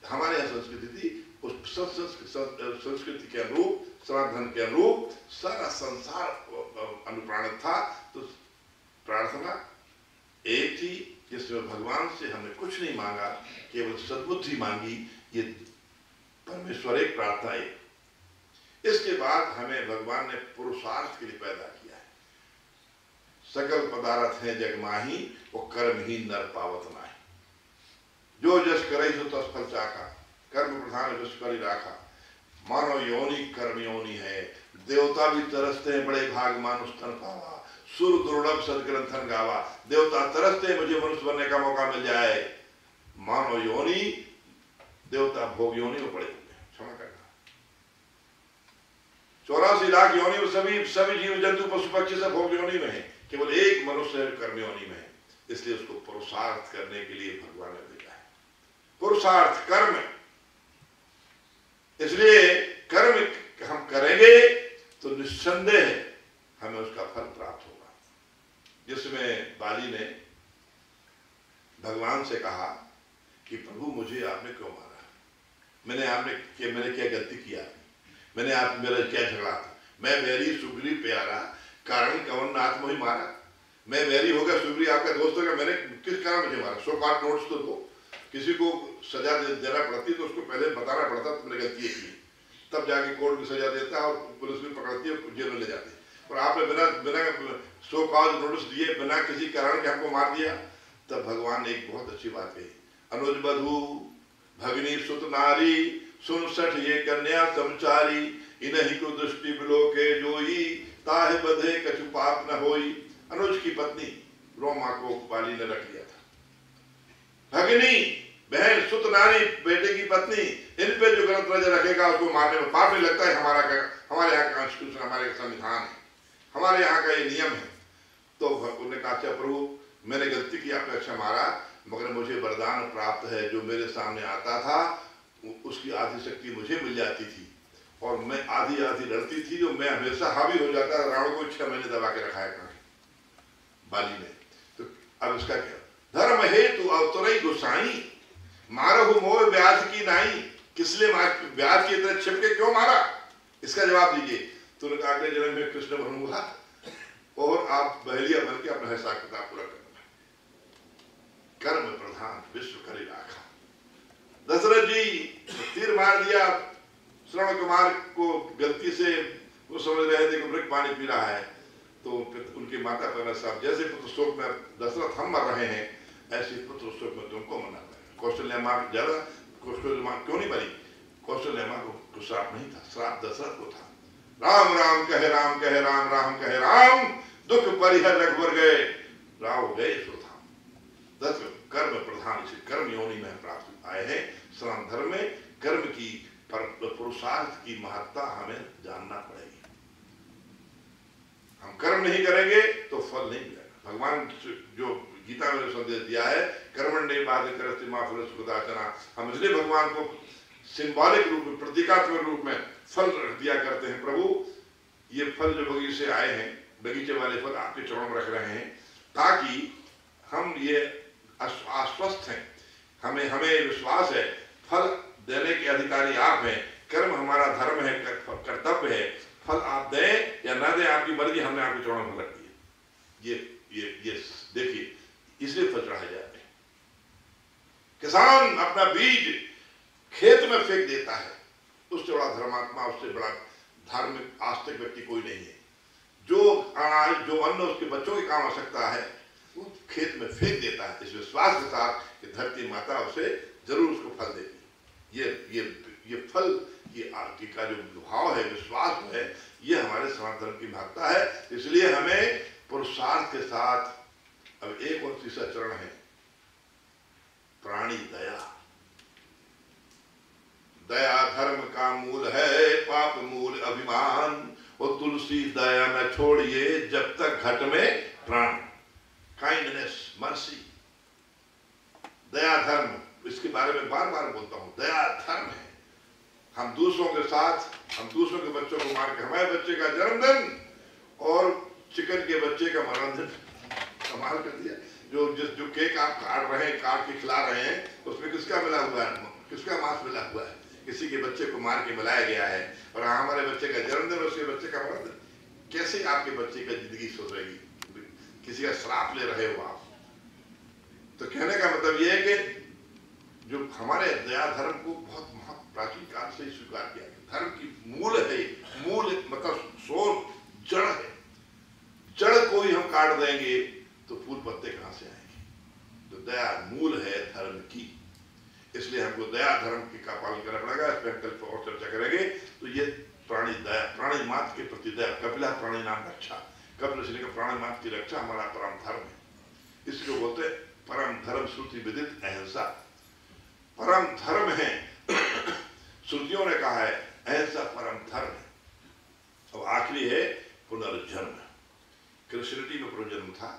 हमारे यहाँ संस्कृति थी, उस संस्कृति के अनुरूप, सनातन के अनुरूप सारा संसार अनुप्राणित था। तो प्रार्थना एक थी जिसमें भगवान से हमने कुछ नहीं मांगा, केवल सद्बुद्धि मांगी। ये परमेश्वर एक, प्रार्थना एक। इसके बाद हमें भगवान ने पुरुषार्थ के लिए पैदा किया है। सकल पदार्थ है जग माही, वो कर्महीन नर पावत नाहि। जो जस करे सो तस फल चाखा, कर्म प्रधान जस करी राखा। मानव योनि कर्म योनि है, देवता भी तरसते हैं बड़े भाग मानुष तन पावा। सुर दुर्लभ सदग्रंथन गावा, देवता तरसते हैं मुझे मनुष्य बनने का मौका मिल जाए। मानव योनि, देवता भोग योनि में पड़े हुए, क्षमा करना। 84 लाख योनि में सभी जीव जंतु पशु पक्षी सब भोग योनि में है, केवल एक मनुष्य कर्म योनि में है। इसलिए उसको पुरुषार्थ करने के लिए भगवान ने भेजा है। पुरुषार्थ कर्म, इसलिए कर्म हम करेंगे तो निस्संदेह हमें उसका फल प्राप्त होगा। जिसमें बाली ने भगवान से कहा कि प्रभु मुझे आपने क्यों मारा, मैंने क्या गलती किया, मेरा क्या झगड़ा था, मैं वैरी सुग्रीव प्यारा, कारण कवन नाथ मोहि मारा। मैं वैरी हो गया, सुग्रीव आपका दोस्त हो गया, मैंने किस कारण मुझे मारा। 100 कार्ड नोट्स तो दो, किसी को सजा देना पड़ती तो उसको पहले बताना पड़ता तुमने गलती की, तब जाके कोर्ट में सजा देता है और पुलिस भी पकड़ती है, जेल में ले जाती है। और आपने बिना 100 कार्ड नोटिस दिए, बिना किसी कारण के हमको मार दिया। तब भगवान ने एक बहुत अच्छी बात कही, अनुज बधू भगिनी सुत नारी, सुन सठ ये कन्या समचारी। इन्हीं को दृष्टि बिलोके जोई, ताहे बधे कछु पाप न होई। अनुज की पत्नी रोमा को बाली ने रख लिया था। भगिनी बहन, सुत नारी बेटे की पत्नी, इन पे जो गलत नजर रखेगा उसको मारने में पाप नहीं लगता है। हमारे यहाँ का कॉन्स्टिट्यूशन, हमारे संविधान है, हमारे यहाँ का ये नियम है। तो उन्होंने कहा अच्छा प्रभु मैंने गलती की, आपने अच्छा मारा, मगर मुझे वरदान प्राप्त है, जो मेरे सामने आता था उसकी आधी शक्ति मुझे मिल जाती थी और मैं आधी लड़ती थी, जो मैं हमेशा हावी हो जाता। रावण को 6 महीने दबा के रखा है बाली ने। तो अब इसका क्या, धर्म हेतु अवतरई गोसाई, मारहु मोह ब्याज की नाई। किसलिए ब्याज की तरह छिपके क्यों मारा, इसका जवाब दीजिए। तो अगले जन्म में कृष्ण बनूंगा और आप बहेलिया बन के अपना हिसाब किताब पूरा करना। कर्म प्रधान विश्व करी राखा। दशरथ जी तीर मार दिया, श्रवण कुमार को गलती से वो समझ रहे थे कि मृग पानी पी रहा है, तो उनके माता पिता साहब जैसे पुत्र शोक में दशरथ हम मर रहे हैं, ऐसे पुत्र शोक में तुमको मरना पड़ेगा। कौशल्या माँ ज्यादा, कौशल्या माँ क्यों नहीं मरी, कौशल्या माँ को श्राप नहीं था, श्राप दशरथ को था। राम राम कहे राम कहे राम, राम कहे राम, दुख परिहर रघुवर गए, राव गए सुधाम। दशरथ कर्म प्रधान, इसे कर्म योनि में प्राप्त आए हैं। सनातन धर्म में कर्म की पुरुषार्थ की महत्ता हमें जानना पड़ेगी। हम कर्म नहीं करेंगे तो फल नहीं मिलेगा। भगवान जो गीता में संदेश दिया है, कर्मण्ये बाधिकरस्ते मा फलस्य कदाचन, हम इसलिए भगवान को सिंबॉलिक रूप में, प्रतीकात्मक रूप में फल रख दिया करते हैं। प्रभु ये फल जो बगीचे से आए हैं, बगीचे वाले फल आपके चरणों में रख रहे हैं, ताकि हम ये आश्वस्त हैं, हमें विश्वास है फल देने के अधिकारी आप हैं। कर्म हमारा धर्म है, कर्तव्य है, फल आप दें या ना दें आपकी मर्जी, हमने आपके चरणों में रख दी। ये देखिए, इसलिए फल चढ़ाए जाते हैं। किसान अपना बीज खेत में फेंक देता है, उससे बड़ा धर्मात्मा, उससे बड़ा धार्मिक आस्तिक व्यक्ति कोई नहीं है। जो अनाज, जो अन्न उसके बच्चों के काम आ सकता है, वो खेत में फेंक देता है, इस विश्वास के साथ कि धरती माता उसे जरूर उसको फल देगी। ये फल की का जो भाव है, विश्वास है, ये हमारे सनातन धर्म की महत्ता है। इसलिए हमें पुरुषार्थ के साथ अब एक और तीसरा चरण है, प्राणी दया। दया धर्म का मूल है, पाप मूल अभिमान। और तुलसी दया न छोड़िए जब तक घट में प्राण। काइंडनेस, मर्सी, दया धर्म, इसके बारे में बार बार बोलता हूं। दया धर्म है। हम दूसरों के साथ, हम दूसरों के बच्चों को मार के, हमारे बच्चे का जन्मदिन और चिकन के बच्चे का मरणदिन कमाल कर दिया। जो केक आप काट रहे हैं, काट के खिला रहे हैं, उसमें किसका मिला हुआ है, किसका मांस मिला हुआ है, किसी के बच्चे को मार के मिलाया गया है और हमारे बच्चे का जन्मदिन, उसके बच्चे का मरण, कैसे आपके बच्चे का जिंदगी सुधरेगी? किसी का श्राप ले रहे हो आप। तो कहने का मतलब यह है कि जो हमारे दया धर्म को बहुत प्राचीन काल से स्वीकार किया गया, धर्म की मूल है, मूल मतलब सोल जड़ है। जड़ को ही हम काट देंगे तो फूल पत्ते कहां से आएंगे? तो दया मूल है धर्म की, इसलिए हमको दया धर्म की का पालन करना पड़ेगा। इस पर कल और चर्चा करेंगे। तो ये प्राणी दया, प्राणी मात्र के प्रति दया, कपिला प्राणी नाम रक्षा, कपिल ऋषि का प्राणी मात्र की रक्षा हमारा परम धर्म है। इसको बोलते परम धर्म श्रुति विदित अहिंसा, परम धर्म है। श्रुतियों ने कहा है अहिंसा परम धर्म है। अब आखिरी है पुनर्जन्म। क्रिश्चियनिटी में पुनर्जन्म था,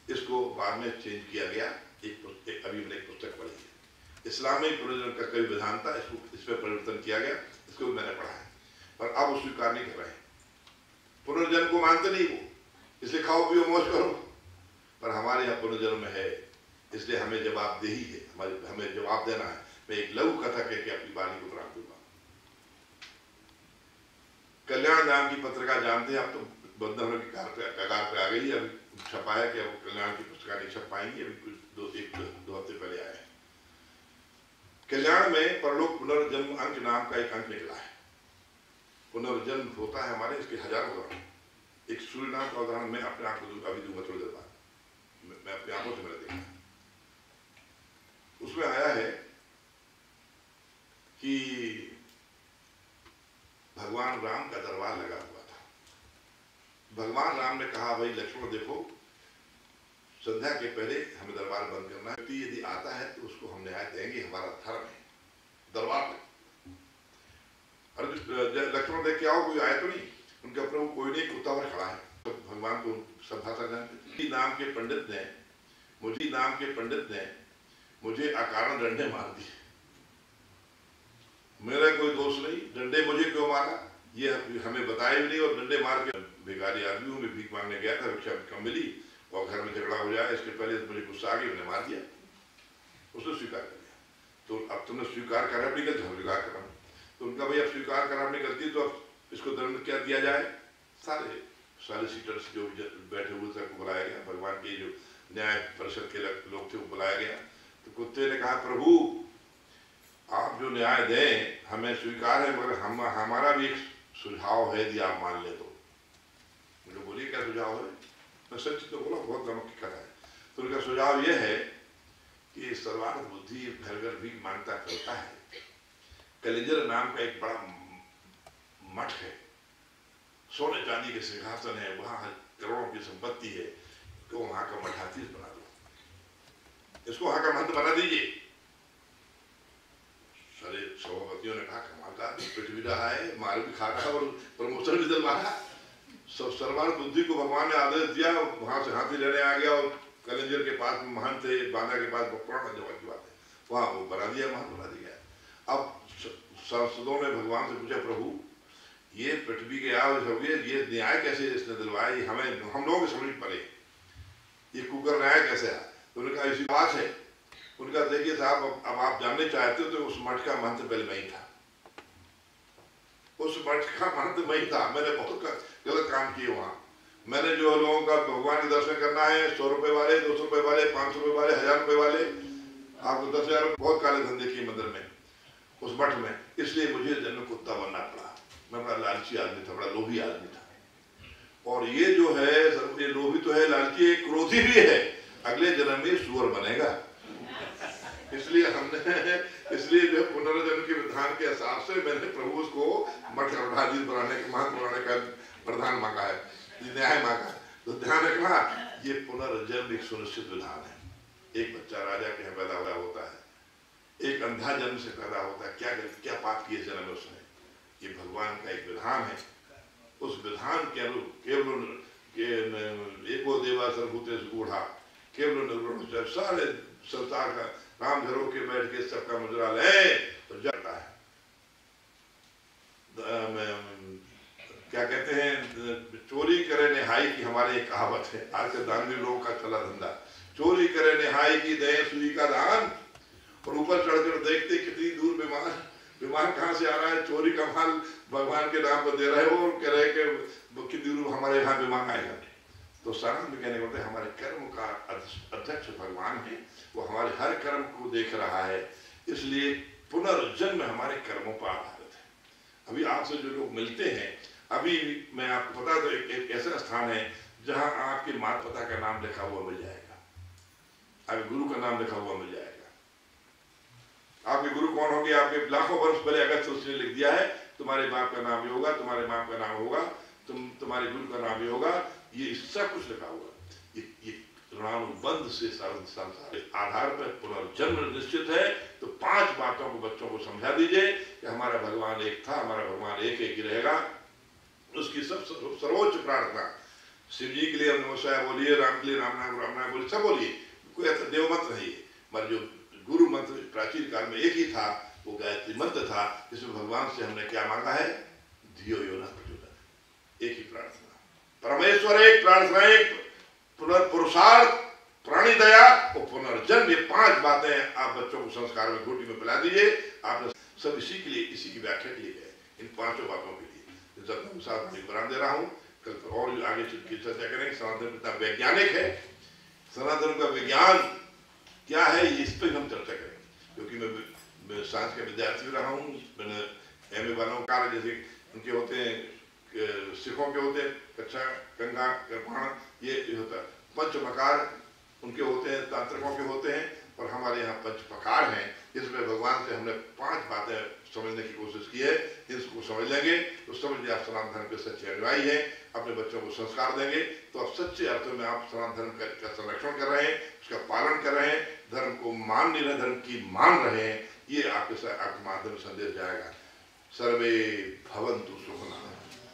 इसको बाद में चेंज किया गया। अभी मैंने एक पुस्तक पढ़ी है, इस्लामिक पुनर्जन्म का कई विधान था, इसमें परिवर्तन किया गया, इसको भी मैंने पढ़ा है। पर अब वो स्वीकार नहीं कर रहे, पुनर्जन्म को मानते नहीं वो, इसलिए खाओ पियो मौज करो। पर हमारे यहाँ पुनर्जन्म है, इसलिए हमें जवाबदेही है, हमें जवाब देना है। मैं एक लघु कथा कह के अपनी वाणी को प्राप्त दूंगा। कल्याण नाम की पत्रिका जानते हैं आप, तो बंधन की कगार पे आ गई। अभी छपा है कि अब कल्याण की पुस्तक नहीं छप पाएंगी, अभी कुछ दो हफ्ते पहले आए हैं। कल्याण में परलोक पुनर्जन्म अंक नाम का एक अंक निकला है। पुनर्जन्म होता है हमारे, इसके हजारों उदाहरण। एक सूर्य नाम का उदाहरण मैं अपने आप को अभी दूंगा थोड़ी देर बाद, मैं अपनी आंखों से मैंने देखा। उसमें आया है कि भगवान राम का दरबार लगा हुआ था। भगवान राम ने कहा, भाई लक्ष्मण देखो, संध्या के पहले हमें दरबार बंद करना है, यदि आता है तो उसको हम न्याय देंगे, हमारा धर्म है। दरबार में लक्ष्मण देख के आओ, कोई आया तो नहीं। उनका प्रभु कोई नहीं, कुत्ता पर खड़ा है। तो भगवान को सब भाषा जानते। नाम के पंडित ने मुझे अकारण डंडे मार दिए, मेरा कोई दोष नहीं, डंडे मुझे क्यों मारा ये हमें बताया भी नहीं। और डंडे मार के, बेकारी आदमी हूँ, मैं भीख मांगने गया था, भिक्षा कम मिली और घर में झगड़ा हो जाए इसके पहले मुझे गुस्सा आ गया, मैंने मार दिया। उसने स्वीकार कर लिया। तो अब तुमने स्वीकार करा अपनी गलती, हम स्वीकार करा। तो उनका भाई अब स्वीकार करा अपनी गलती, तो अब इसको दंड क्या दिया जाए? सारे सॉलिसिटर्स जो बैठे हुए थे को बुलाया गया, भगवान के जो न्याय परिषद के लोग थे वो बुलाया गया। तो कुत्ते ने कहा, प्रभु आप जो न्याय दें हमें स्वीकार है, मगर हमारा भी एक सुझाव है, यदि आप मान ले तो। मुझे बोलिए क्या सुझाव है? मैं सच तो बोला, बहुत नमक की कथा है। तो उनका सुझाव यह है कि सर्वार्थ बुद्धि घर घर भी मांगता करता है। कलिंजर नाम का एक बड़ा मठ है, सोने चांदी के सिंहासन है, वहां करोड़ों की संपत्ति है, तो वहां का मठाधीश बना दो, इसको वहां का महंत बना दीजिए। सारे सभापतियों ने कहा, कमाल का पृथ्वी रहा है, मार भी खा रहा और प्रमोशन भी दिल मारा। सब सर्वार्थ बुद्धि को भगवान ने आदेश दिया, वहां से हाथी लेने आ गया और कलिंजर के पास महंत थे, बांदा के पास पुराना जवाब की बात है, वहां वो बना दिया, महंत बना दिया। अब सांसदों ने भगवान से पूछा, प्रभु ये पृथ्वी के ये न्याय कैसे इसने दिलवाया, ये हमें हम लोगों की समझ पड़े, ये कुकर न्याय कैसे है? तो उन्होंने कहा इसी बात है। उनका देखिए साहब, अब आप जानने चाहते हो तो उस मठ का महंत पहले मैं ही था, उस मठ का महंत मैं ही था। मैंने बहुत गलत काम किए वहां। मैंने जो लोगों का भगवान के दर्शन करना है, 100 रुपए वाले, 200 रुपए वाले, 500 रुपए वाले, 1000 रुपए वाले, आपको 10,000 बहुत काले धंधे किए मंदिर में, उस मठ में। इसलिए मुझे जन्म कुत्ता बनना पड़ा। मैं बड़ा लालची आदमी था, बड़ा लोभी आदमी था। और ये जो है, ये लोभी तो है, लालची, क्रोधी भी है, अगले जन्म में सुअर बनेगा। इसलिए जो पुनर्जन्म के विधान के हिसाब से मैंने प्रभु को मठ मठाधीश बनाने के, महंत बनाने का प्रधान मांगा है, न्याय मांगा। तो ध्यान रखना, ये पुनर्जन्म एक सुनिश्चित विधान है। एक बच्चा राजा के यहाँ पैदा होता है, एक अंधा जन्म से पैदा होता है, क्या पाप किए जन्म में उसने, ये भगवान का एक विधान है। उस विधान के अनुरूप केवल एको देवा सर्वभूतेषु गूढ़ा, केवल निर्गुण, सारे संसार का राम घरों के बैठ के सबका मुजरा ले तो जाता है। क्या कहते हैं, चोरी करे निहाई की, हमारे एक कहावत है, आज के दानवी लोगों का चला धंधा, चोरी करे निहाई की, दे सुई का दान, और ऊपर चढ़कर देखते कितनी दूर बीमार, विमान कहाँ से आ रहा है, चोरी का माल भगवान के नाम पर दे रहे हो और कह रहे कि कितनी दूर हमारे यहाँ विमान आएगा। तो सारांश में कहने होते हमारे कर्म का अध्यक्ष भगवान है, वो हमारे हर कर्म को देख रहा है, इसलिए पुनर्जन्म हमारे कर्मों पर आधारित है। अभी आपसे जो लोग मिलते हैं, अभी मैं आपको बता दूं एक ऐसा स्थान है जहां आपके माता पिता का नाम लिखा हुआ मिल जाएगा, आपके गुरु का नाम लिखा हुआ मिल जाएगा। आपके गुरु कौन होंगे, आपके लाखों वर्ष पहले अगर तो उसने लिख दिया है तुम्हारे बाप का नाम भी होगा, तुम्हारे बाप का नाम होगा, तुम्हारे गुरु का नाम भी होगा, ये सब कुछ लिखा हुआ। ये ऋणानुबंध से संसार आधार पर पुनर्जन्म निश्चित है। तो 5 बातों को बच्चों को समझा दीजिए कि हमारा भगवान एक था, हमारा भगवान एक ही रहेगा। उसकी सब सर्वोच्च प्रार्थना शिव जी के लिए नमः शिवाय बोलिए, राम के लिए राम नाम बोलिए, सब बोलिए, कोई ऐसा देव मंत्र नहीं है। मगर जो गुरु मंत्र प्राचीन काल में एक ही था, वो गायत्री मंत्र था, जिसमें भगवान से हमने क्या मांगा है, धियो यो न प्रचोदयात्, एक ही प्रार्थना। परमेश्वर एक, प्रार्थना एक, पुरुषार्थ, प्राणी दया और पुनर्जन्म, ये 5 बातें आप बच्चों को संस्कार में घोटी में पिला दीजिए। आपने सब इसी के लिए, इसी की व्याख्या की है, इन 5 बातों के लिए। जब मैं साथ बयान दे रहा हूँ, कल और आगे की चर्चा करेंगे। सनातन कितना वैज्ञानिक है, सनातन का विज्ञान क्या है, इस पर हम चर्चा करेंगे, क्योंकि मैं साइंस का विद्यार्थी भी रहा हूँ। मैंने MA वालों का जैसे उनके होते हैं, सिखों के होते हैं कच्छा, गंगा, कृपाण, ये होता है। पंचमकार उनके होते हैं, तांत्रिकों के होते हैं, और हमारे यहाँ पंचप्रकार हैं। इसमें भगवान से हमने 5 बातें समझने की कोशिश की है। इसको समझ लेंगे तो समझ लिया आप सनातन धर्म के सच्चे अनुयायी हैं, अपने बच्चों को संस्कार देंगे तो आप सच्चे अर्थों में आप सनातन धर्म का संरक्षण कर रहे हैं, उसका पालन कर रहे हैं, धर्म को मान नहीं रहे, धर्म की मान रहे हैं। ये आपके माध्यम संदेश जाएगा। सर्वे भवन्तु सुखिनः,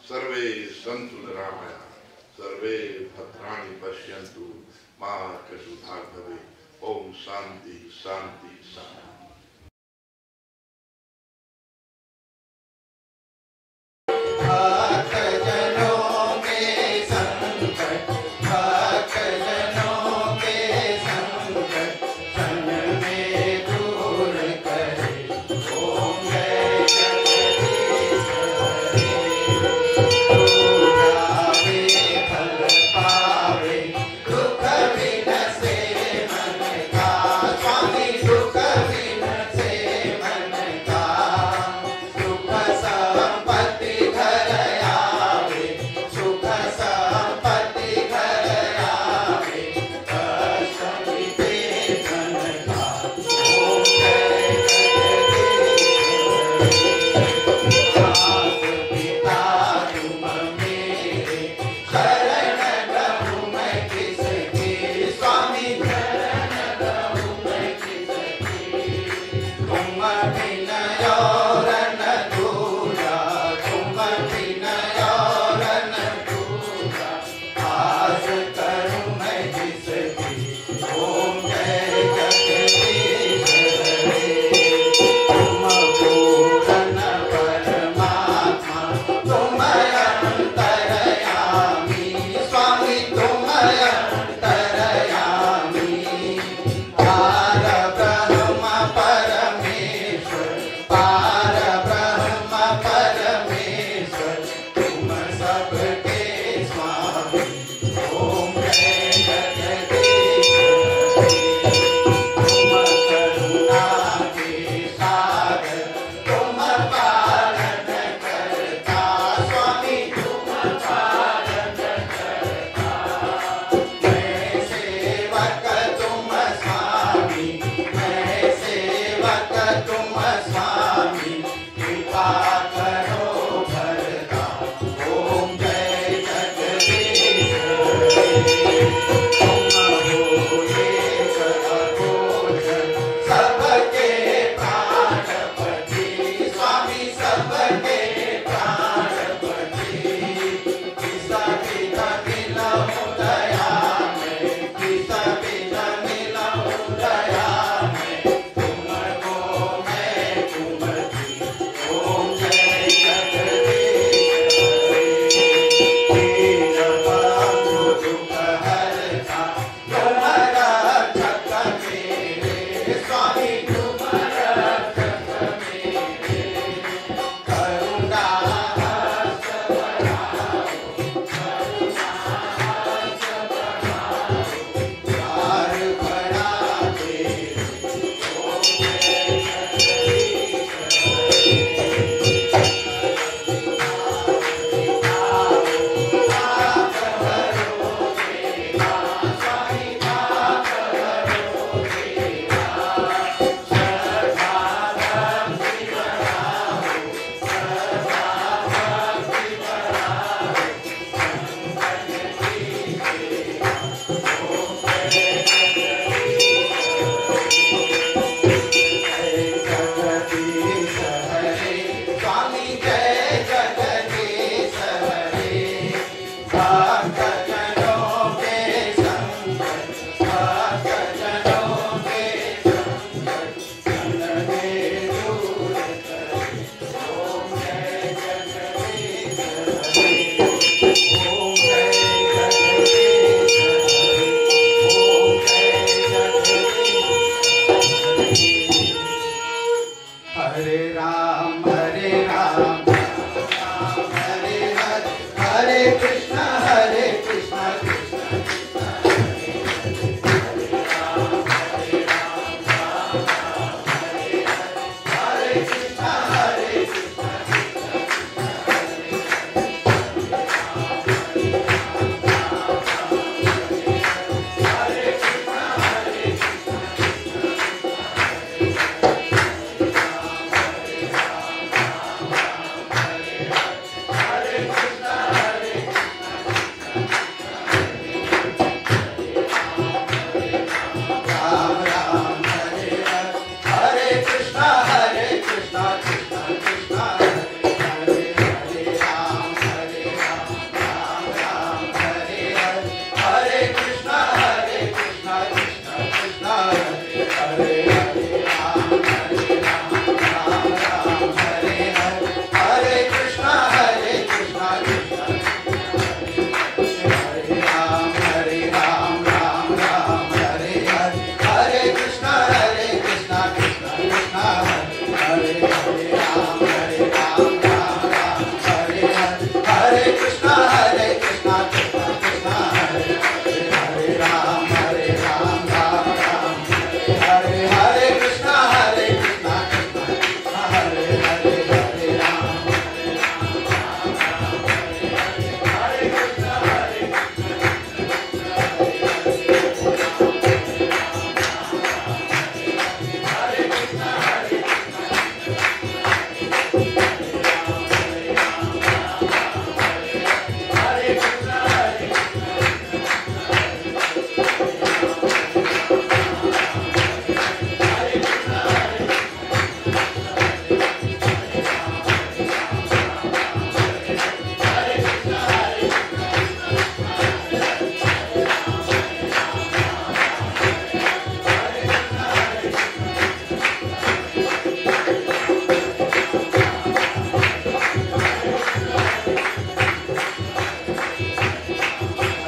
सर्वे सन्तु निरामयाः, सर्वे भद्राणि पश्यन्तु मा कष्टं भवेत्। ओम शांति शांति शांति।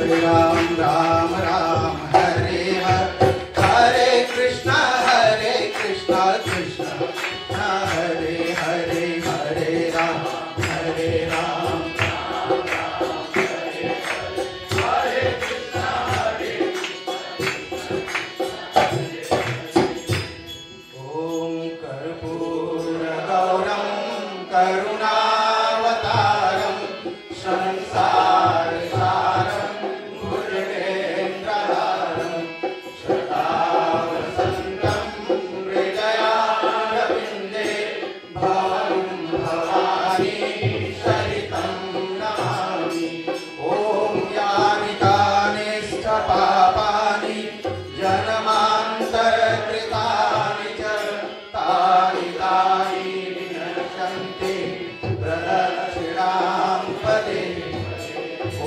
राम राम राम हरे हरे, हरे कृष्णा कृष्णा हरे हरे, हरे राम करुणावतारं संसारसारं भुजगेन्द्रहारं सदा वसन्तं हृदयारविन्दे भवं भवानी सहितं नमामि। ॐ यानि कानिष्ठपापानि जन्मान्तरकृतानि च तानि विनश्यन्ति प्रदक्षिणां पदे। ॐ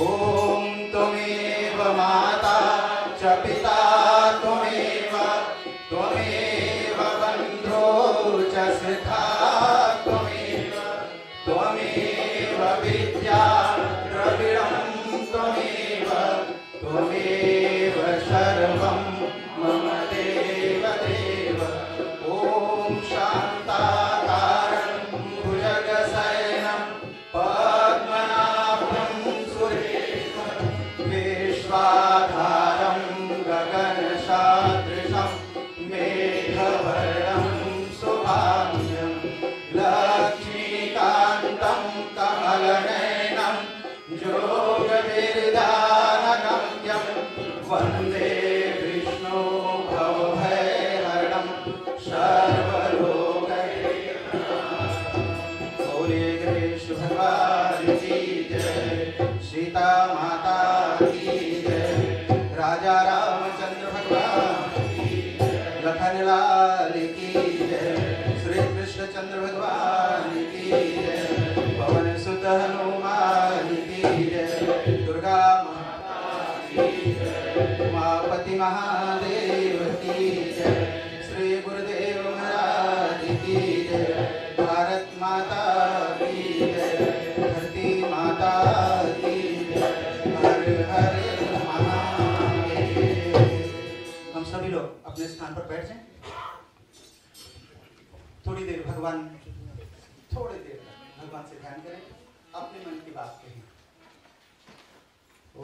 त्वमेव माता च पिता त्वमेव बन्धो च सखा त्वमेव विद्या द्रविणं त्वमेव सर्वं मम देव। ॐ शान्ताकारं भुजगशयनं पद्मनाभं सुरेशं विश्वाधारं गगनसदृशं मेघवर्णं शुभांशं लक्ष्मीकान्तं कमलनयनं योगविरदानगम्यं वन्दे विष्णु भवभयहरणं सर्वलोकैकनाथं। बोलिए गणेश भगवान की जय, सीता माता की जय, राजा रामचंद्र भगवान की जय, लखन लाल की जय, श्री कृष्ण चंद्र भगवान की जय, पवन सुत हनुमान की जय, दुर्गा माता की जय, उमापति महादेव की जय, श्री गुरुदेव महाराज की जय, भारत माता की जय, धरती माता की जय, हर हर महादेव। हम सभी लोग अपने स्थान पर बैठ जाएं। थोड़ी देर भगवान से ध्यान करें, अपने मन की बात कहें। ओ